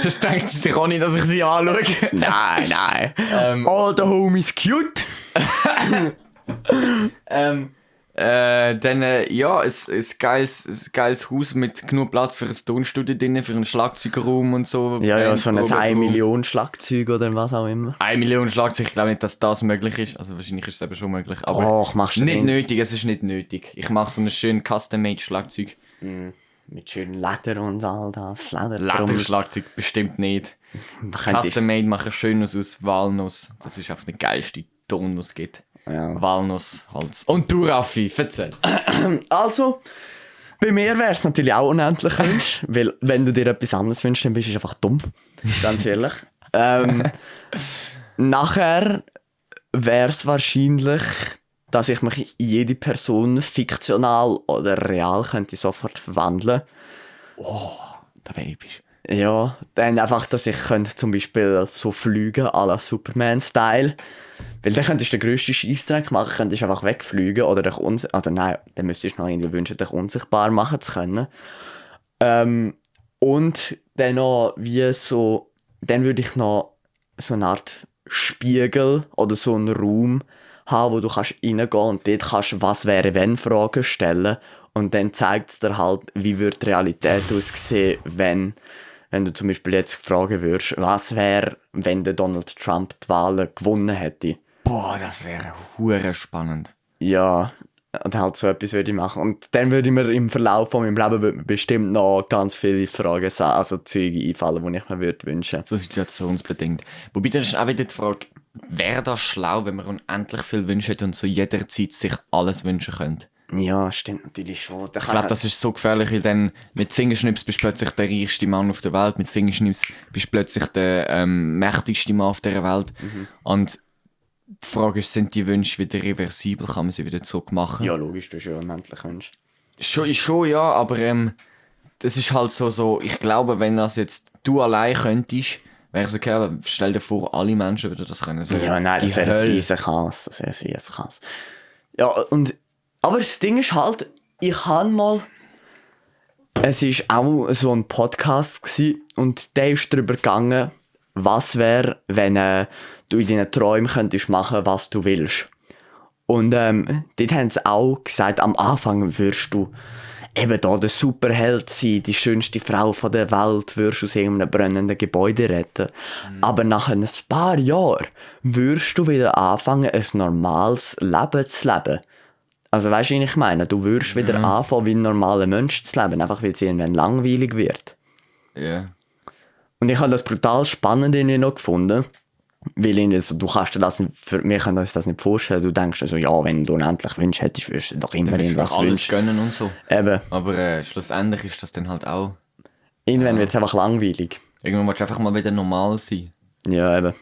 B: Das denkt sie sich auch nicht, dass ich sie anschaue.
A: Nein. All the homies cute.
B: Dann, ja, ein geiles Haus mit genug Platz für ein Tonstudio drin, für einen Schlagzeugraum und so.
A: Ja, so ein
B: Bandprobe-
A: 1 Million Schlagzeug oder was auch immer.
B: 1 Million Schlagzeug, ich glaube nicht, dass das möglich ist. Also wahrscheinlich ist es eben schon möglich. Aber
A: Och, machst du
B: nicht
A: den-
B: nötig, es ist nicht nötig. Ich mache so ein schön Custom-Made Schlagzeug.
A: Mit schönem Leder und all das.
B: Lederschlagzeug bestimmt nicht.
A: Könntest-
B: Custom-Made mache ich schön aus Walnuss. Das ist einfach der geilste Ton, was es gibt.
A: Ja.
B: Walnuss, Holz. Und du, Raffi, erzähl.
A: Also, bei mir wäre es natürlich auch unendlich Wunsch, weil wenn du dir etwas anderes wünschst, dann bist du einfach dumm. Ganz ehrlich. Nachher wäre es wahrscheinlich, dass ich mich in jede Person fiktional oder real könnte sofort verwandeln.
B: Da wäre episch.
A: Ja, dann einfach, dass ich könnte zum Beispiel so fliegen à la Superman-Style. Weil dann könntest du den grössten Scheissdreck machen, könntest einfach wegfliegen oder dich also nein, dann müsstest du noch irgendwie wünschen, dich unsichtbar machen zu können. Und dann noch wie so, dann würde ich noch so eine Art Spiegel oder so einen Raum haben, wo du kannst reingehen und dort kannst du «Was wäre wenn» Fragen stellen und dann zeigt es dir halt, wie würde die Realität aussehen, wenn du zum Beispiel jetzt fragen würdest, was wäre, wenn der Donald Trump die Wahlen gewonnen hätte.
B: Boah, das wäre hure spannend.
A: Ja, und halt so etwas würde ich machen. Und dann würde mir im Verlauf von meinem Leben würde mir bestimmt noch ganz viele Fragen, also Züge einfallen, die ich mir würde wünschen.
B: So situationsbedingt. Wobei dann ist auch wieder die Frage, wäre das schlau, wenn man unendlich viel wünscht und so jederzeit sich alles wünschen könnte?
A: Ja, stimmt natürlich schon.
B: Ich glaube, das ist so gefährlich, weil dann mit Fingerschnips bist du plötzlich der reichste Mann auf der Welt, mit Fingerschnips bist du plötzlich der mächtigste Mann auf dieser Welt. Und die Frage ist, sind die Wünsche wieder reversibel? Kann man sie wieder zurückmachen?
A: Ja, logisch, du hast ja unendlich Wünsche.
B: Schon ja, aber das ist halt so, ich glaube, wenn das jetzt du allein könntest, wäre es okay, aber stell dir vor, alle Menschen würden das können. So,
A: Ja, nein, das wäre ein riesen Chaos. Das wäre ein riesen Chaos. Ja, aber das Ding ist halt, ich habe mal... Es war auch so ein Podcast gewesen, und der ist darüber gegangen, was wäre, wenn du in deinen Träumen könntest machen, was du willst. Und dort haben sie auch gesagt, am Anfang wirst du eben da der Superheld sein, die schönste Frau von der Welt, wirst du aus irgendeinem brennenden Gebäude retten. Aber nach ein paar Jahren wirst du wieder anfangen, ein normales Leben zu leben. Also weißt du, was ich meine? Du wirst wieder anfangen, wie ein normaler Mensch zu leben, einfach weil es irgendwann langweilig wird.
B: Ja. Yeah.
A: Und ich habe das brutal spannend irgendwie noch gefunden, weil irgendwie so, wir können uns das nicht vorstellen. Du denkst also, ja, wenn du unendlich Wünsche hättest, würdest du doch immer irgendwas
B: alles
A: wünschen.
B: gönnen und so.
A: Eben.
B: Aber schlussendlich ist das dann halt auch...
A: Irgendwann wird es einfach langweilig.
B: Irgendwann willst du einfach mal wieder normal sein.
A: Ja, eben.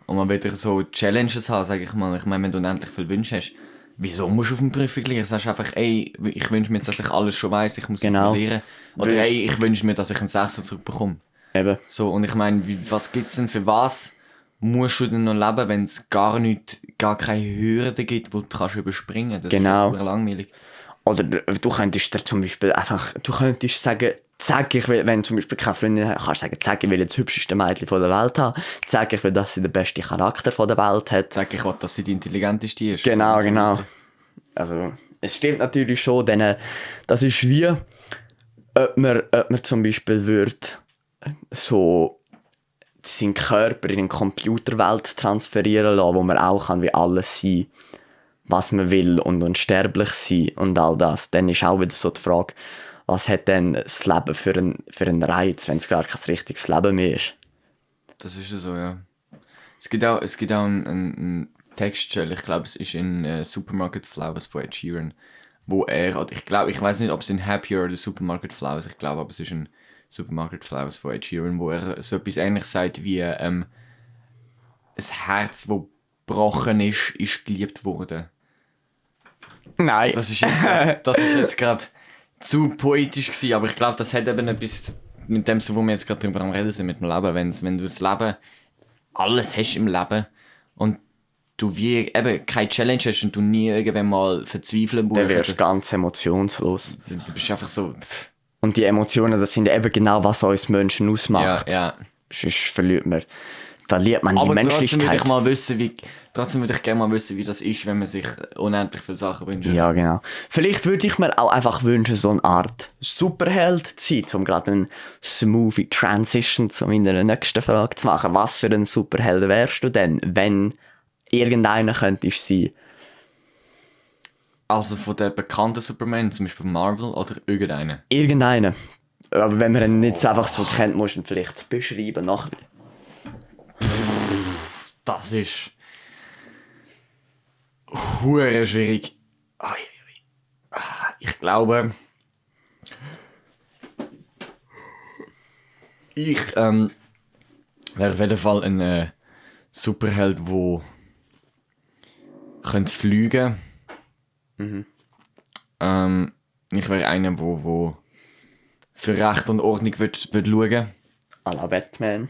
B: Und mal wieder so Challenges haben, sage ich mal. Ich meine, wenn du unendlich viel Wünsche hast, wieso musst du auf den Prüfung lernen? Sagst einfach, ey, ich wünsche mir jetzt, dass ich alles schon weiss, ich muss
A: Genau.
B: lernen. Oder ey, ich wünsche mir, dass ich einen 6er zurückbekomme.
A: Eben.
B: So, und ich meine, was gibt es denn für was musst du denn noch leben, wenn es gar keine Hürde gibt, die du kannst überspringen? Das
A: Genau.
B: ist doch langweilig.
A: Oder du könntest dir zum Beispiel einfach, du könntest sagen, zack, ich will, wenn du zum Beispiel keine Freundin hast, kannst du sagen, zack, ich will das hübscheste Mädchen von der Welt haben, zack, ich will, dass sie den besten Charakter von der Welt hat.
B: Sag ich will, dass sie die intelligenteste ist.
A: Genau,
B: so,
A: genau. Also, es stimmt natürlich schon, denn das ist wie, ob man zum Beispiel würde so seinen Körper in eine Computerwelt transferieren lassen, wo man auch kann wie alles sein, was man will und unsterblich sein und all das. Dann ist auch wieder so die Frage, was hat denn das Leben für einen Reiz, wenn es gar kein richtiges Leben mehr ist?
B: Das ist ja so, ja. Es gibt auch einen Textstelle, ich glaube, es ist in Supermarket Flowers von Ed Sheeran, wo ich weiß nicht, ob es in Happier oder Supermarket Flowers, ich glaube, aber es ist in Supermarket Flowers von Ed Sheeran, wo er so etwas Ähnliches sagt wie ein Herz, das gebrochen ist geliebt worden.
A: Nein.
B: Das ist jetzt gerade zu poetisch gewesen, aber ich glaube, das hat eben etwas mit dem, so, wo wir jetzt gerade drüber am Reden sind, mit dem Leben. Wenn du das Leben, alles hast im Leben und du wie eben keine Challenge hast und du nie irgendwann mal verzweifeln musst.
A: Dann wirst du ganz emotionslos.
B: Du bist einfach so...
A: Und die Emotionen, das sind eben genau, was uns Menschen ausmacht.
B: Ja.
A: Sonst verliert man die
B: Aber
A: Menschlichkeit.
B: trotzdem würde ich gerne mal wissen, wie das ist, wenn man sich unendlich viele Sachen wünscht.
A: Ja, genau. Vielleicht würde ich mir auch einfach wünschen, so eine Art Superheld zu sein, um gerade eine smoothie Transition zu meiner nächsten Frage zu machen. Was für ein Superheld wärst du denn, wenn irgendeiner könntest sein?
B: Also von der bekannten Superman, zum Beispiel von Marvel, oder irgendeinen?
A: Irgendeiner. Aber wenn man ihn nicht so einfach so kennt, musst du ihn vielleicht beschreiben.
B: Das ist... hure schwierig. Ich glaube... Ich wäre auf jeden Fall ein Superheld, der könnte fliegen. Ich wäre einer, der für Recht und Ordnung würd schauen.
A: à la Batman.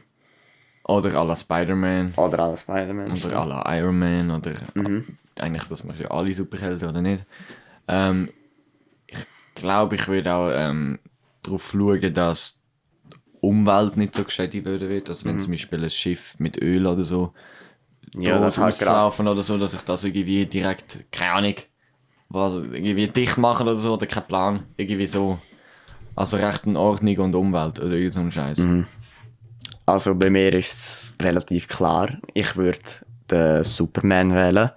B: Oder à la Spider-Man.
A: Oder à la Spider-Man.
B: Oder à la Iron Man. Oder eigentlich, das machen ja alle Superhelden, oder nicht? Ich glaube, ich würde auch darauf schauen, dass die Umwelt nicht so geschädigt wird. Also wenn zum Beispiel ein Schiff mit Öl oder so
A: Ja, das halt gerade.
B: auslaufen oder so, dass ich das irgendwie direkt, keine Ahnung, was, irgendwie dicht machen oder so, oder kein Plan. Irgendwie so. Also recht in Ordnung und Umwelt oder irgend so ein Scheiß.
A: Also bei mir ist es relativ klar. Ich würde den Superman wählen.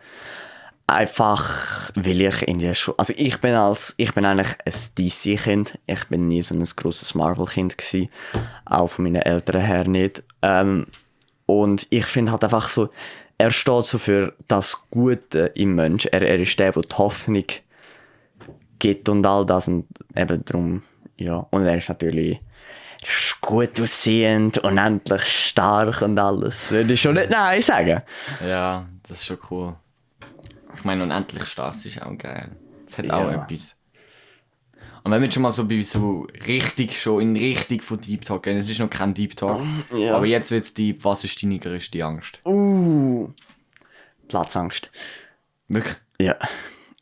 A: Einfach, weil ich in der Schule... Also ich bin eigentlich ein DC-Kind. Ich bin nie so ein grosses Marvel-Kind gewesen. Auch von meinen Eltern her nicht. Und ich finde halt einfach so, er steht so für das Gute im Mensch. Er ist der die Hoffnung gibt und all das. Und eben darum, ja. Und er ist natürlich gut aussehend, unendlich stark und alles. Würde ich schon nicht Nein sagen.
B: Ja, das ist schon cool. Ich meine, unendlich stark ist auch geil. Das hat auch etwas. Und wenn wir schon mal so bei so richtig schon in Richtung von Deep Talk gehen, es ist noch kein Deep Talk, aber jetzt wird es deep. Was ist deine grösste Angst?
A: Platzangst.
B: Wirklich?
A: Ja.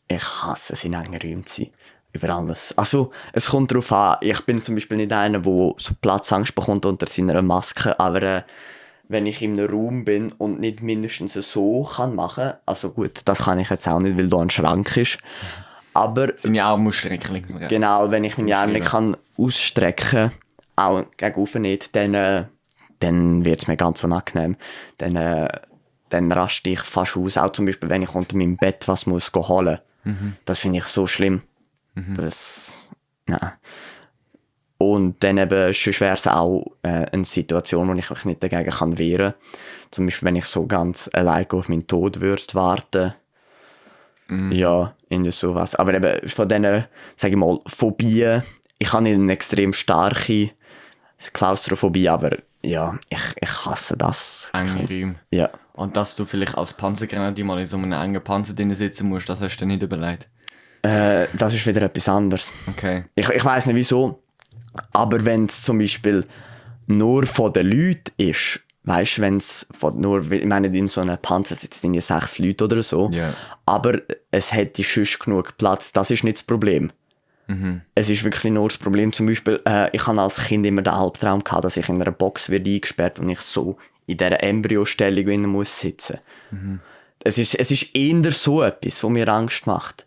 A: Ich hasse es, in engen Räumen zu sein. Über alles. Also, es kommt darauf an. Ich bin zum Beispiel nicht einer, der so Platzangst bekommt unter seiner Maske, aber wenn ich in einem Raum bin und nicht mindestens so kann machen, also gut, das kann ich jetzt auch nicht, weil da ein Schrank ist, aber...
B: Seine Arme ausstrecken links und rechts.
A: Genau, wenn ich meine Arme nicht kann ausstrecken, auch gegenüber nicht, dann wird es mir ganz unangenehm. Dann raste ich fast aus. Auch zum Beispiel, wenn ich unter meinem Bett was muss holen muss. Das finde ich so schlimm. Das... Nein. Und dann eben, sonst wäre es auch eine Situation, wo ich mich nicht dagegen kann wehren kann. Zum Beispiel, wenn ich so ganz allein auf meinen Tod würde warten. Ja, irgendwie sowas. Aber eben von diesen, sage ich mal, Phobien, ich habe nicht eine extrem starke Klaustrophobie, aber ja, ich hasse das.
B: Enge Räume.
A: Ja.
B: Und dass du vielleicht als Panzergrenadier mal in so einem engen Panzer drin sitzen musst, das hast du dir nicht überlegt?
A: Das ist wieder etwas anderes.
B: Okay.
A: Ich weiss nicht wieso, aber wenn es zum Beispiel nur von den Leuten ist, weißt du, wenn es nur, ich meine, in so einem Panzer sitzen ja 6 Leute oder so, aber es hätte sonst genug Platz, das ist nicht das Problem. Es ist wirklich nur das Problem, zum Beispiel, ich hatte als Kind immer den Albtraum gehabt, dass ich in einer Box werde eingesperrt und ich so in dieser Embryostellung sitzen muss. Es ist eher so etwas, was mir Angst macht.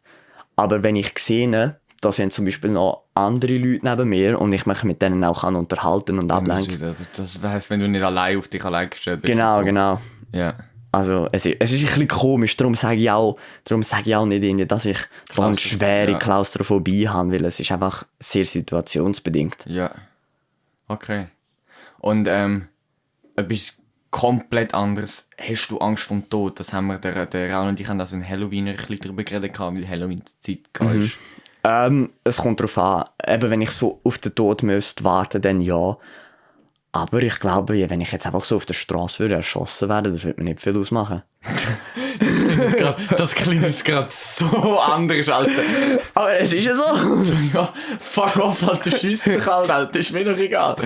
A: Aber wenn ich sehe, da sind zum Beispiel noch andere Leute neben mir und ich mich mit denen auch unterhalten und ablenken.
B: Das heisst, wenn du nicht allein auf dich allein gestellt bist.
A: Genau,
B: so.
A: genau.
B: Ja.
A: Also es ist ein bisschen komisch, darum sage ich auch nicht irgendwie, dass ich da eine schwere Klaustrophobie habe, weil es ist einfach sehr situationsbedingt.
B: Ja. Okay. Und etwas komplett anderes. Hast du Angst vom Tod? Das haben wir, der Raul und ich haben das in Halloween ein bisschen darüber geredet, weil Halloween-Zeit ist.
A: Es kommt darauf an, eben wenn ich so auf den Tod müsste warten, dann ja. Aber ich glaube, wenn ich jetzt einfach so auf der Straße würde erschossen werden, das würde mir nicht viel ausmachen.
B: Das klingt jetzt gerade so anders, Alter.
A: Aber es ist ja so.
B: Ja, fuck off, Alter, schiess mich, Alter, ist mir doch egal.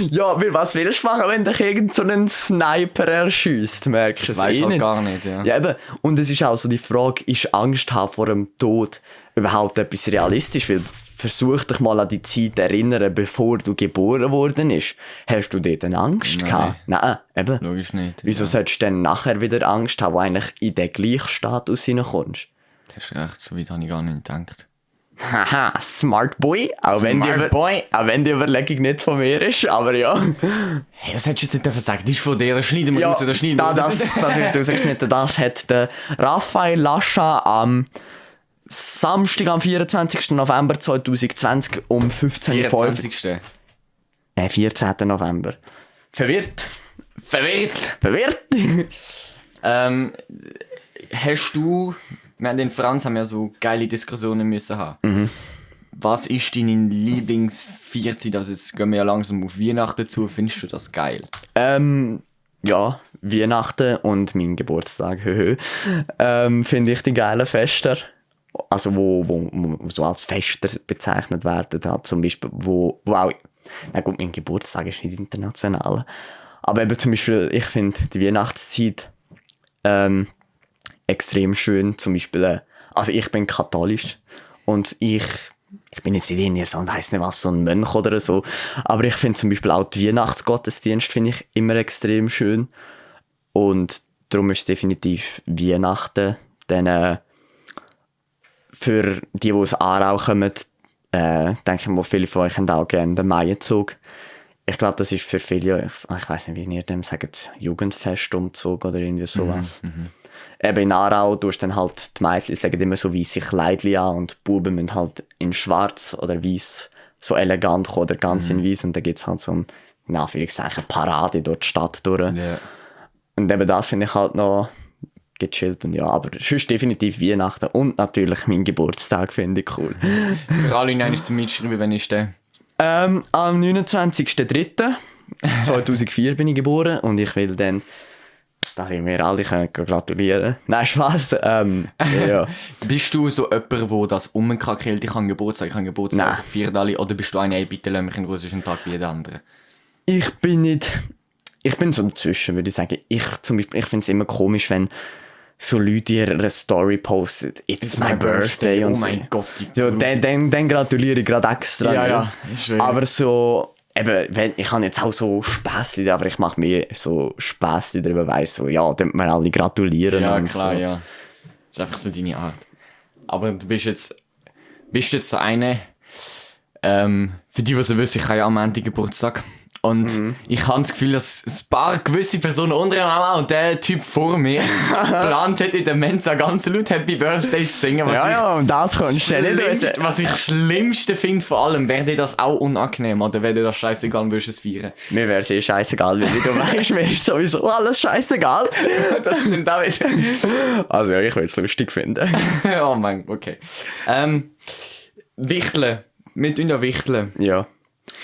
A: Ja, was willst du machen, wenn dich irgend so einen Sniper erschiesst, merkst du es?
B: Das weisst
A: eh
B: halt
A: nicht.
B: gar nicht, ja.
A: Ja, eben. Und es ist auch so die Frage, ist Angst haben vor dem Tod überhaupt etwas realistisch? Weil versuch dich mal an die Zeit zu erinnern, bevor du geboren worden bist. Hast du dort eine Angst gehabt? Nein, eben.
B: Logisch nicht.
A: Wieso solltest du dann nachher wieder Angst haben, wo eigentlich in den gleichen Status hineinkommst?
B: Du hast recht, so weit habe ich gar nicht gedacht.
A: Haha, Smart Boy. Auch wenn die Überlegung nicht von mir ist, aber ja.
B: Hey, das hättest du jetzt nicht sagen. Das ist von dir, das schneiden wir raus, das schneiden wir
A: das wird rausgeschnitten. Das hat der Raphael Lascha am Samstag, am 24. November 2020 um 15.05 Uhr.
B: 24.
A: 14. November. Verwirrt.
B: Hast du... Wir haben in Franz haben ja so geile Diskussionen müssen haben. Was ist deine Lieblings-Vierzeit? Also jetzt gehen wir ja langsam auf Weihnachten zu. Findest du das geil?
A: Ja, Weihnachten und mein Geburtstag, finde ich die geilen Fester. Also wo so als Fester bezeichnet werden, halt zum Beispiel, wo auch Na gut, mein Geburtstag ist nicht international. Aber eben zum Beispiel, ich finde die Weihnachtszeit extrem schön. Zum Beispiel, also ich bin katholisch und ich bin jetzt nicht irgendwie so, weiss nicht was, so ein Mönch oder so. Aber ich finde zum Beispiel auch die Weihnachtsgottesdienst finde ich immer extrem schön. Und darum ist es definitiv Weihnachten. Dann für die aus Aarau kommen, denke ich mal, viele von euch haben auch gerne den Maienzug. Ich glaube, das ist für viele, ich weiss nicht, wie ihr dem sagt, Jugendfestumzug oder irgendwie sowas. Eben in Aarau tust dann halt die Mädchen sagen immer so weisse Kleidchen an und die Buben müssen halt in schwarz oder weiß so elegant kommen oder ganz in weiß und dann gibt es halt so in Anführungszeichen Parade durch die Stadt durch.
B: Ja.
A: Und eben das finde ich halt noch gechillt und ja, aber sonst definitiv Weihnachten und natürlich mein Geburtstag finde ich cool.
B: Für alle nein ist zum Mitschreiben, wann ist der?
A: Am 29.03.2004 bin ich geboren und ich will dann, dass ich mir alle gratulieren können. Nein, Spaß. Ja.
B: Bist du so jemand, der das umkackt, ich habe Geburtstag,
A: Nein.
B: feiern alle, oder bist du einer, ey, bitte lass mich in russischen Tag wie jeder andere?
A: Ich bin so dazwischen, würde ich sagen. Ich finde es immer komisch, wenn so Leute ihre Story posten, it's my birthday und
B: oh
A: so.
B: mein Gott,
A: So, dann gratuliere ich gerade extra.
B: Ja,
A: nicht.
B: ja, ist schön.
A: Aber so, eben, ich habe jetzt auch so Späßli, aber ich mache mir so Späßli darüber, weiss so, ja, dann wir alle gratulieren.
B: Ja,
A: und
B: klar,
A: so.
B: ja. Das ist einfach so deine Art. Aber du bist jetzt so eine, für die so wissen, ich habe ja am Montag Geburtstag. Und ich habe das Gefühl, dass ein paar gewisse Personen unter anderem und der Typ vor mir geplant hat, in der Mensa ganz laut Happy Birthday zu singen.
A: Ja, und das kannst du nicht wissen.
B: Was ich das Schlimmste finde von allem, wäre dir das auch unangenehm oder wäre dir das scheißegal, würdest du es feiern?
A: Mir wäre es scheißegal, weil du weißt, mir ist sowieso alles scheißegal.
B: Das stimmt auch wieder.
A: Also ja, ich würde es lustig finden.
B: Oh Mann, okay. Wichteln. Wir tun ja wichteln.
A: Ja.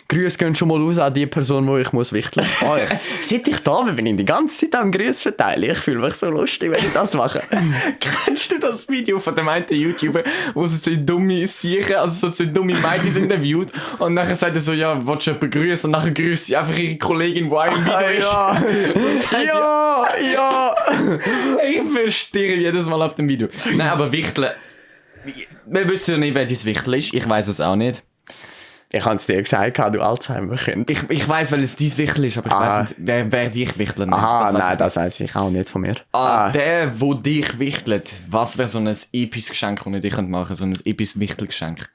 A: Grüße gehen schon mal aus an die Person, die ich muss wichteln muss. Seit ich da bin ich die ganze Zeit am Grüße verteilen. Ich fühle mich so lustig, wenn ich das mache.
B: Kennst du das Video von dem einen YouTuber, wo sie so dumme Siechen, also so dumme Mädchen interviewt und nachher sagt er so, ja, willst du jemanden grüßen? Und nachher grüßt sie einfach ihre Kollegin, die auch im Video ist.
A: Ja.
B: Ich verstehe jedes Mal ab dem Video. Nein, aber Wichteln, wir wissen ja nicht, wer dein Wichtel ist. Ich weiß es auch nicht.
A: Ich habe es dir gesagt, du Alzheimer-Kind.
B: Ich weiss, weil es dein Wichtel ist, aber ich weiss nicht, wer dich wichtelt.
A: Das weiss ich auch nicht von mir.
B: Der dich wichtelt, was wäre so ein episches Geschenk, das ich dir machen könnte? So ein episches Wichtelgeschenk.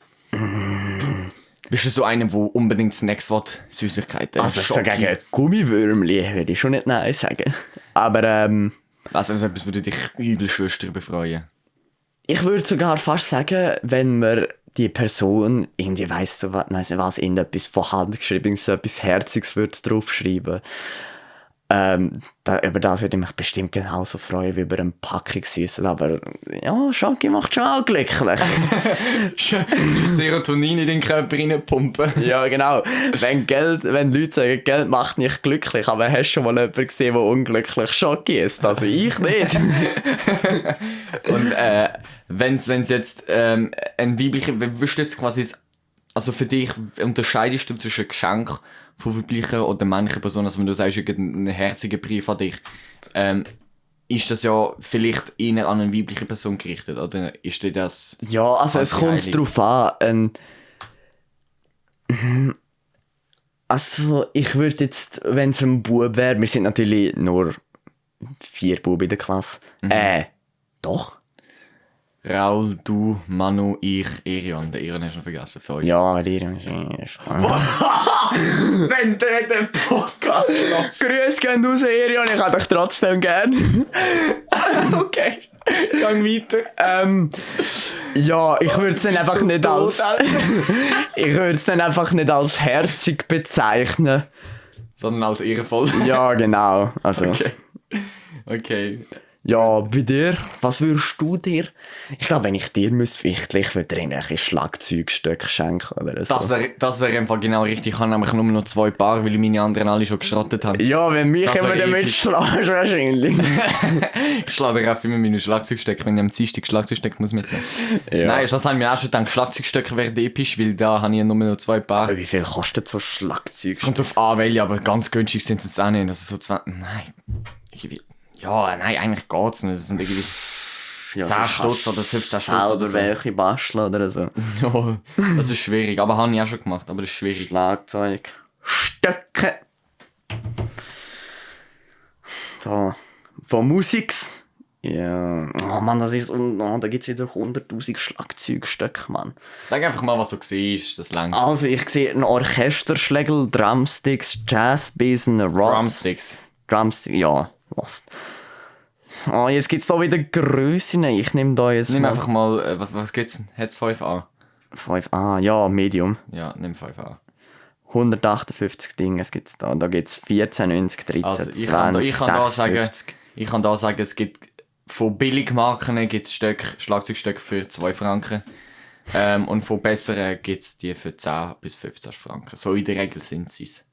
B: Bist du so einer, der unbedingt Snacks will, Süßigkeiten?
A: Also so gegen Gummiwürmli würde ich schon nicht nein sagen. Aber
B: also etwas würde dich übel schwester befreuen.
A: ich würde sogar fast sagen, wenn man die Person irgendwie weiss so was irgendetwas von Handgeschriebenes, so etwas Herziges würde draufschreiben. Über das würde ich mich bestimmt genauso freuen wie über eine Packung Süßes. Aber ja, Schoki macht schon auch glücklich.
B: Serotonin in den Körper reinpumpen.
A: Ja, genau. Wenn Leute sagen, Geld macht nicht glücklich, aber hast du schon mal jemanden gesehen, der unglücklich Schoki ist? Also ich nicht.
B: Und wenn's jetzt ein weiblicher, würdest du jetzt quasi, also für dich unterscheidest du zwischen Geschenk von weiblichen oder männlichen Personen, also wenn du sagst, einen herzigen Brief an dich, ist das ja vielleicht eher an eine weibliche Person gerichtet, oder ist dir das...
A: Ja, also es kommt darauf an. Also ich würde jetzt, wenn es ein Bub wäre, wir sind natürlich nur 4 Buben in der Klasse. Doch.
B: Raul, du, Manu, ich, Irion. Der Irion hast du noch vergessen für euch.
A: Ja, aber Irion ist
B: Wenn der den Podcast lässt.
A: Grüß gehen raus, Irion, ich habe dich trotzdem gern.
B: Okay, gang weiter.
A: Ja, ich würde es dann einfach
B: so
A: nicht
B: tot,
A: ich würde es dann einfach nicht als herzig bezeichnen.
B: Sondern als ehrenvoll.
A: Ja, genau. Also.
B: Okay.
A: Ja, bei dir? Was würdest du dir? Ich glaube, wenn ich dir müsste, ich würde dir ein Schlagzeugstück schenken oder so.
B: Das wär einfach genau richtig. Ich habe nämlich nur noch 2 Paar, weil ich meine anderen alle schon geschrottet habe.
A: Ja, wenn mich
B: Das
A: immer
B: wär
A: damit
B: episch.
A: schlägst, wahrscheinlich.
B: Ich schlage dir auch immer meine Schlagzeugstöcke, wenn ich am Dienstag Schlagzeugstöcke muss mitnehmen.
A: Ja.
B: Nein, das habe ich mir auch schon gedacht. Schlagzeugstöcke wären episch, weil da habe ich ja nur noch 2 Paar.
A: Aber wie viel kostet so Schlagzeug?
B: Es kommt auf an, welche, aber ganz günstig sind sie jetzt auch nicht. Also so 20... Nein. Irgendwie... Ja, nein, eigentlich geht's nicht. Das sind irgendwie 10 Stutz oder 15 Stutz oder
A: Selber
B: so.
A: welche basteln oder so.
B: Ja, das ist schwierig. Aber habe ich auch schon gemacht, aber das ist schwierig.
A: Schlagzeug. Stöcke. So. Von Musiks. Ja. Oh Mann, das ist... Oh, da gibt es wieder 100'000 Schlagzeugstöcke, Mann.
B: Sag einfach mal, was du siehst, das längt.
A: Also, ich sehe einen Orchesterschlägel, Drumsticks, Jazzbesen, Rods.
B: Drumsticks.
A: Drumsticks, ja. Lost. Oh, jetzt gibt es da wieder Grössen. Ich nehme da jetzt
B: Nimm
A: mal
B: einfach mal, was gibt's? Hat's 5A?
A: 5A. Ja, Medium.
B: Ja, nimm 5A.
A: 158 Dinge gibt's da. Da gibt es 14, 90, 13,
B: Also,
A: 20,
B: ich kann da sagen,
A: 56.
B: es gibt von Billigmarken gibt's Schlagzeugstöcke für 2 Franken. Und von besseren gibt's die für 10 bis 15 Franken. So in der Regel sind sie's.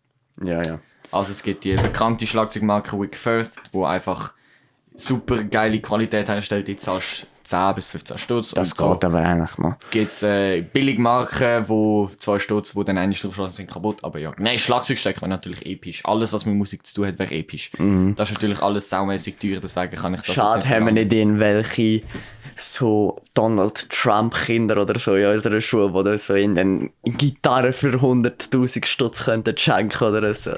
A: Ja, ja.
B: Also es gibt die bekannte Schlagzeugmarke Wick Firth, wo einfach super geile Qualität herstellt. Die zahlst 10 bis 15 Stutz.
A: Das
B: und so
A: geht aber eigentlich noch.
B: gibt es Billigmarken, wo 2 Stutz, wo dann eine draufschlagen, sind kaputt. Aber ja, nein, Schlagzeugstecker wäre natürlich episch. Alles, was mit Musik zu tun hat, wäre episch. Das ist natürlich alles saumässig teuer, deswegen kann ich das
A: Schade,
B: jetzt
A: haben wir
B: verlangen.
A: nicht irgendwelche so Donald Trump-Kinder oder so in unserer Schule, die so in den Gitarre für 100'000 Stutz könnten schenken oder so.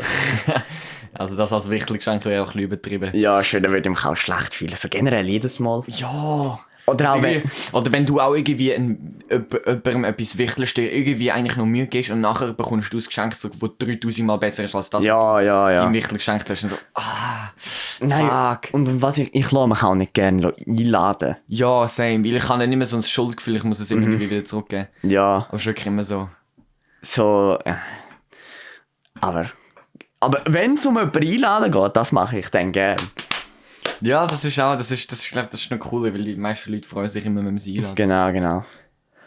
B: Also das als wichtiges Geschenk wäre auch ein bisschen übertrieben.
A: Ja, schön, dann würde ich mich auch schlecht fühlen. So generell jedes Mal.
B: Ja.
A: Oder auch wenn...
B: Oder wenn du auch irgendwie jemandem etwas Wichtiges dir irgendwie eigentlich noch Mühe gibst und nachher bekommst du das Geschenk, so, das 3000 Mal besser ist als das,
A: Ja, ja,
B: was
A: ja.
B: du ihm wichtig geschenkt hast. Und so,
A: Nein,
B: fuck.
A: und was ich lasse mich auch nicht gerne einladen.
B: Ja, same. Weil ich habe dann nicht mehr so ein Schuldgefühl, ich muss es immer irgendwie wieder zurückgeben.
A: Ja,
B: Aber es ist wirklich immer so.
A: so... Aber wenn es um jemanden einladen geht, das mache ich dann gerne.
B: Ja, das ist ich glaube, das ist noch cooler, weil die meisten Leute freuen sich immer, wenn man sie einladen.
A: Genau, genau.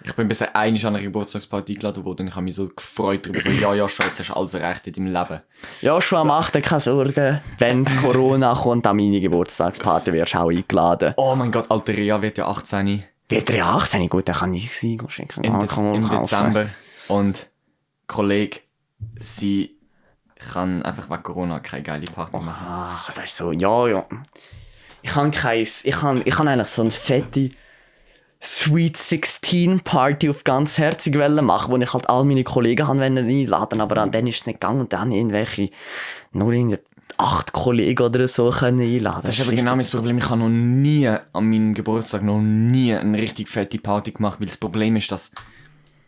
B: Ich bin bisher einmal an einer Geburtstagsparty eingeladen worden und ich habe mich so gefreut darüber, so, ja, Schatz, hast alles erreicht in deinem Leben.
A: Ja, schon mach dir keine Sorgen. Wenn die Corona kommt, an meine Geburtstagsparty wirst du auch eingeladen.
B: Oh mein Gott, alter Ria wird ja 18
A: Wird er ja 18? Gut, dann kann ich sie schenken.
B: im Dezember. Und Kollege, sie kann einfach wegen Corona keine geile Party machen.
A: Ach, das ist so, ja, ja. Ich habe eigentlich so eine fette Sweet 16 Party auf ganz herzig machen, wo ich halt all meine Kollegen einladen, aber an denen ist es nicht gegangen und dann irgendwelche, nur irgendwie 8 Kollegen oder so können einladen.
B: Das ist aber genau mein Problem. Ich habe noch nie an meinem Geburtstag eine richtig fette Party gemacht, weil das Problem ist, dass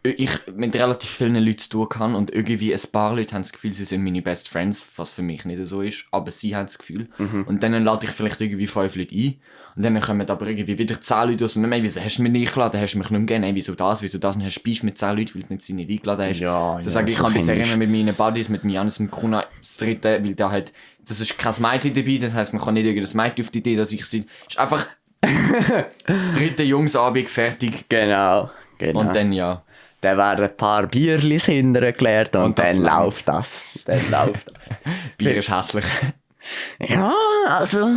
B: ich mit relativ vielen Leuten zu tun kann und irgendwie ein paar Leute haben das Gefühl, sie sind meine Best Friends, was für mich nicht so ist, aber sie haben das Gefühl. Und dann lade ich vielleicht irgendwie 5 Leute ein und dann kommen aber irgendwie wieder 10 Leute aus und dann, wieso hast du mich nicht eingeladen, hast du mich nicht mehr gegeben, wieso das und hast du Beef mit 10 Leuten, weil du sie nicht eingeladen hast.
A: Ja,
B: das sage ich,
A: so
B: kann bisher
A: kindisch.
B: immer mit meinen Buddies, mit Janis und Kuna das dritte, weil da halt, das ist kein Mädchen dabei, das heisst, man kann nicht irgendein Mädchen auf die Idee, dass ich sie, ist einfach dritte Jungsabend fertig
A: Genau.
B: und dann ja.
A: Dann werden ein paar Bierlis hinterher geleert und
B: das
A: dann
B: langt.
A: läuft das.
B: Bier ist hässlich.
A: Ja, also...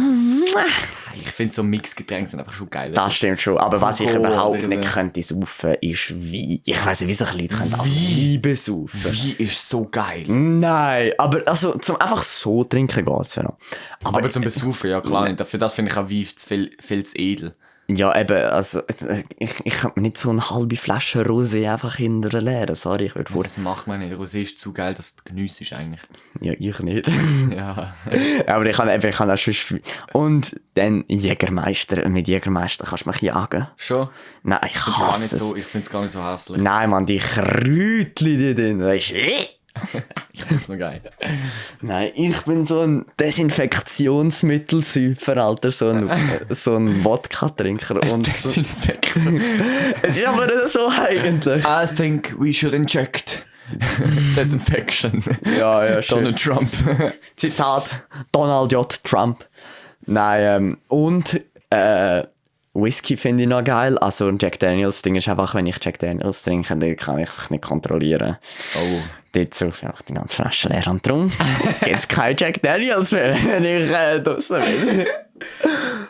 B: Ich finde so Mixgetränke sind einfach schon geil.
A: Das stimmt schon. Aber was ich
B: Alkohol
A: überhaupt
B: oder
A: nicht
B: so.
A: könnte saufen, ist Wein. Ich weiss nicht, wie sich Leute können Wein besaufen.
B: Wein ist so geil.
A: Nein, aber also zum einfach so trinken geht's ja noch.
B: Aber zum Besaufen, ja klar nicht. Für das finde ich auch Wein viel zu edel.
A: Ja, eben, also ich könnte mir nicht so eine halbe Flasche Rosé einfach hinterher leeren. Sorry, ich würde vor...
B: Das macht man nicht. Rosé ist zu geil, dass du geniessest eigentlich.
A: Ja, ich nicht.
B: Ja.
A: Aber ich kann auch schon... Und dann Jägermeister. Mit Jägermeister kannst du mich jagen.
B: Schon?
A: Nein, ich hasse es.
B: Ich finde es gar nicht so hässlich.
A: Nein, Mann, die Kräutchen die drin. Weißt du?
B: Ich finde es noch geil.
A: Nein, ich bin so ein Desinfektionsmittelsäufer, Alter. So ein Wodka-Trinker. Und
B: Desinfektion.
A: es ist aber nicht so eigentlich.
B: I think we should inject Desinfection.
A: Ja, schön.
B: Donald Trump.
A: Zitat Donald J. Trump. Nein, und Whisky finde ich noch geil. Also ein Jack Daniels Ding ist einfach, wenn ich Jack Daniels trinke, dann kann ich nicht kontrollieren.
B: Oh.
A: Dort saufe ich einfach die ganze Flasche leer und drum gibt es kein Jack Daniels mehr, wenn ich draussen bin.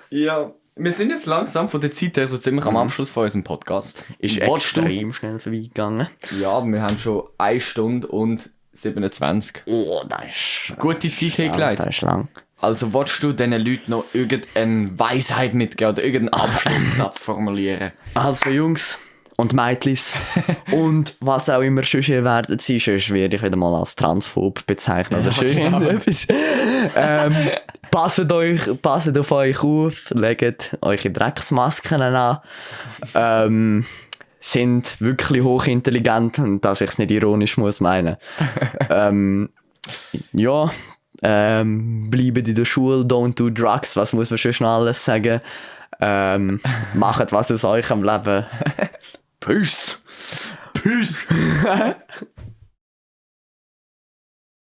B: Ja. Wir sind jetzt langsam von der Zeit her so ziemlich am Abschluss von unserem Podcast.
A: Ist extrem schnell vorbeigegangen.
B: Ja, wir haben schon 1 Stunde und 27.
A: Oh, das ist...
B: Gute Zeit hingelegt.
A: Das ist lang.
B: Also willst du diesen Leuten noch irgendeine Weisheit mitgeben oder irgendeinen Abschlusssatz formulieren?
A: Also Jungs und Mädlis und was auch immer sonst ihr werdet sein, sonst werde ich wieder mal als transphob bezeichnen oder sonst irgendetwas. Passt auf euch auf, legt eure Drecksmasken an. Sind wirklich hochintelligent und dass ich es nicht ironisch muss meinen. Ja, bleibt in der Schule, don't do drugs, was muss man schon noch alles sagen? Macht was aus eurem Leben. Peace!
B: Peace!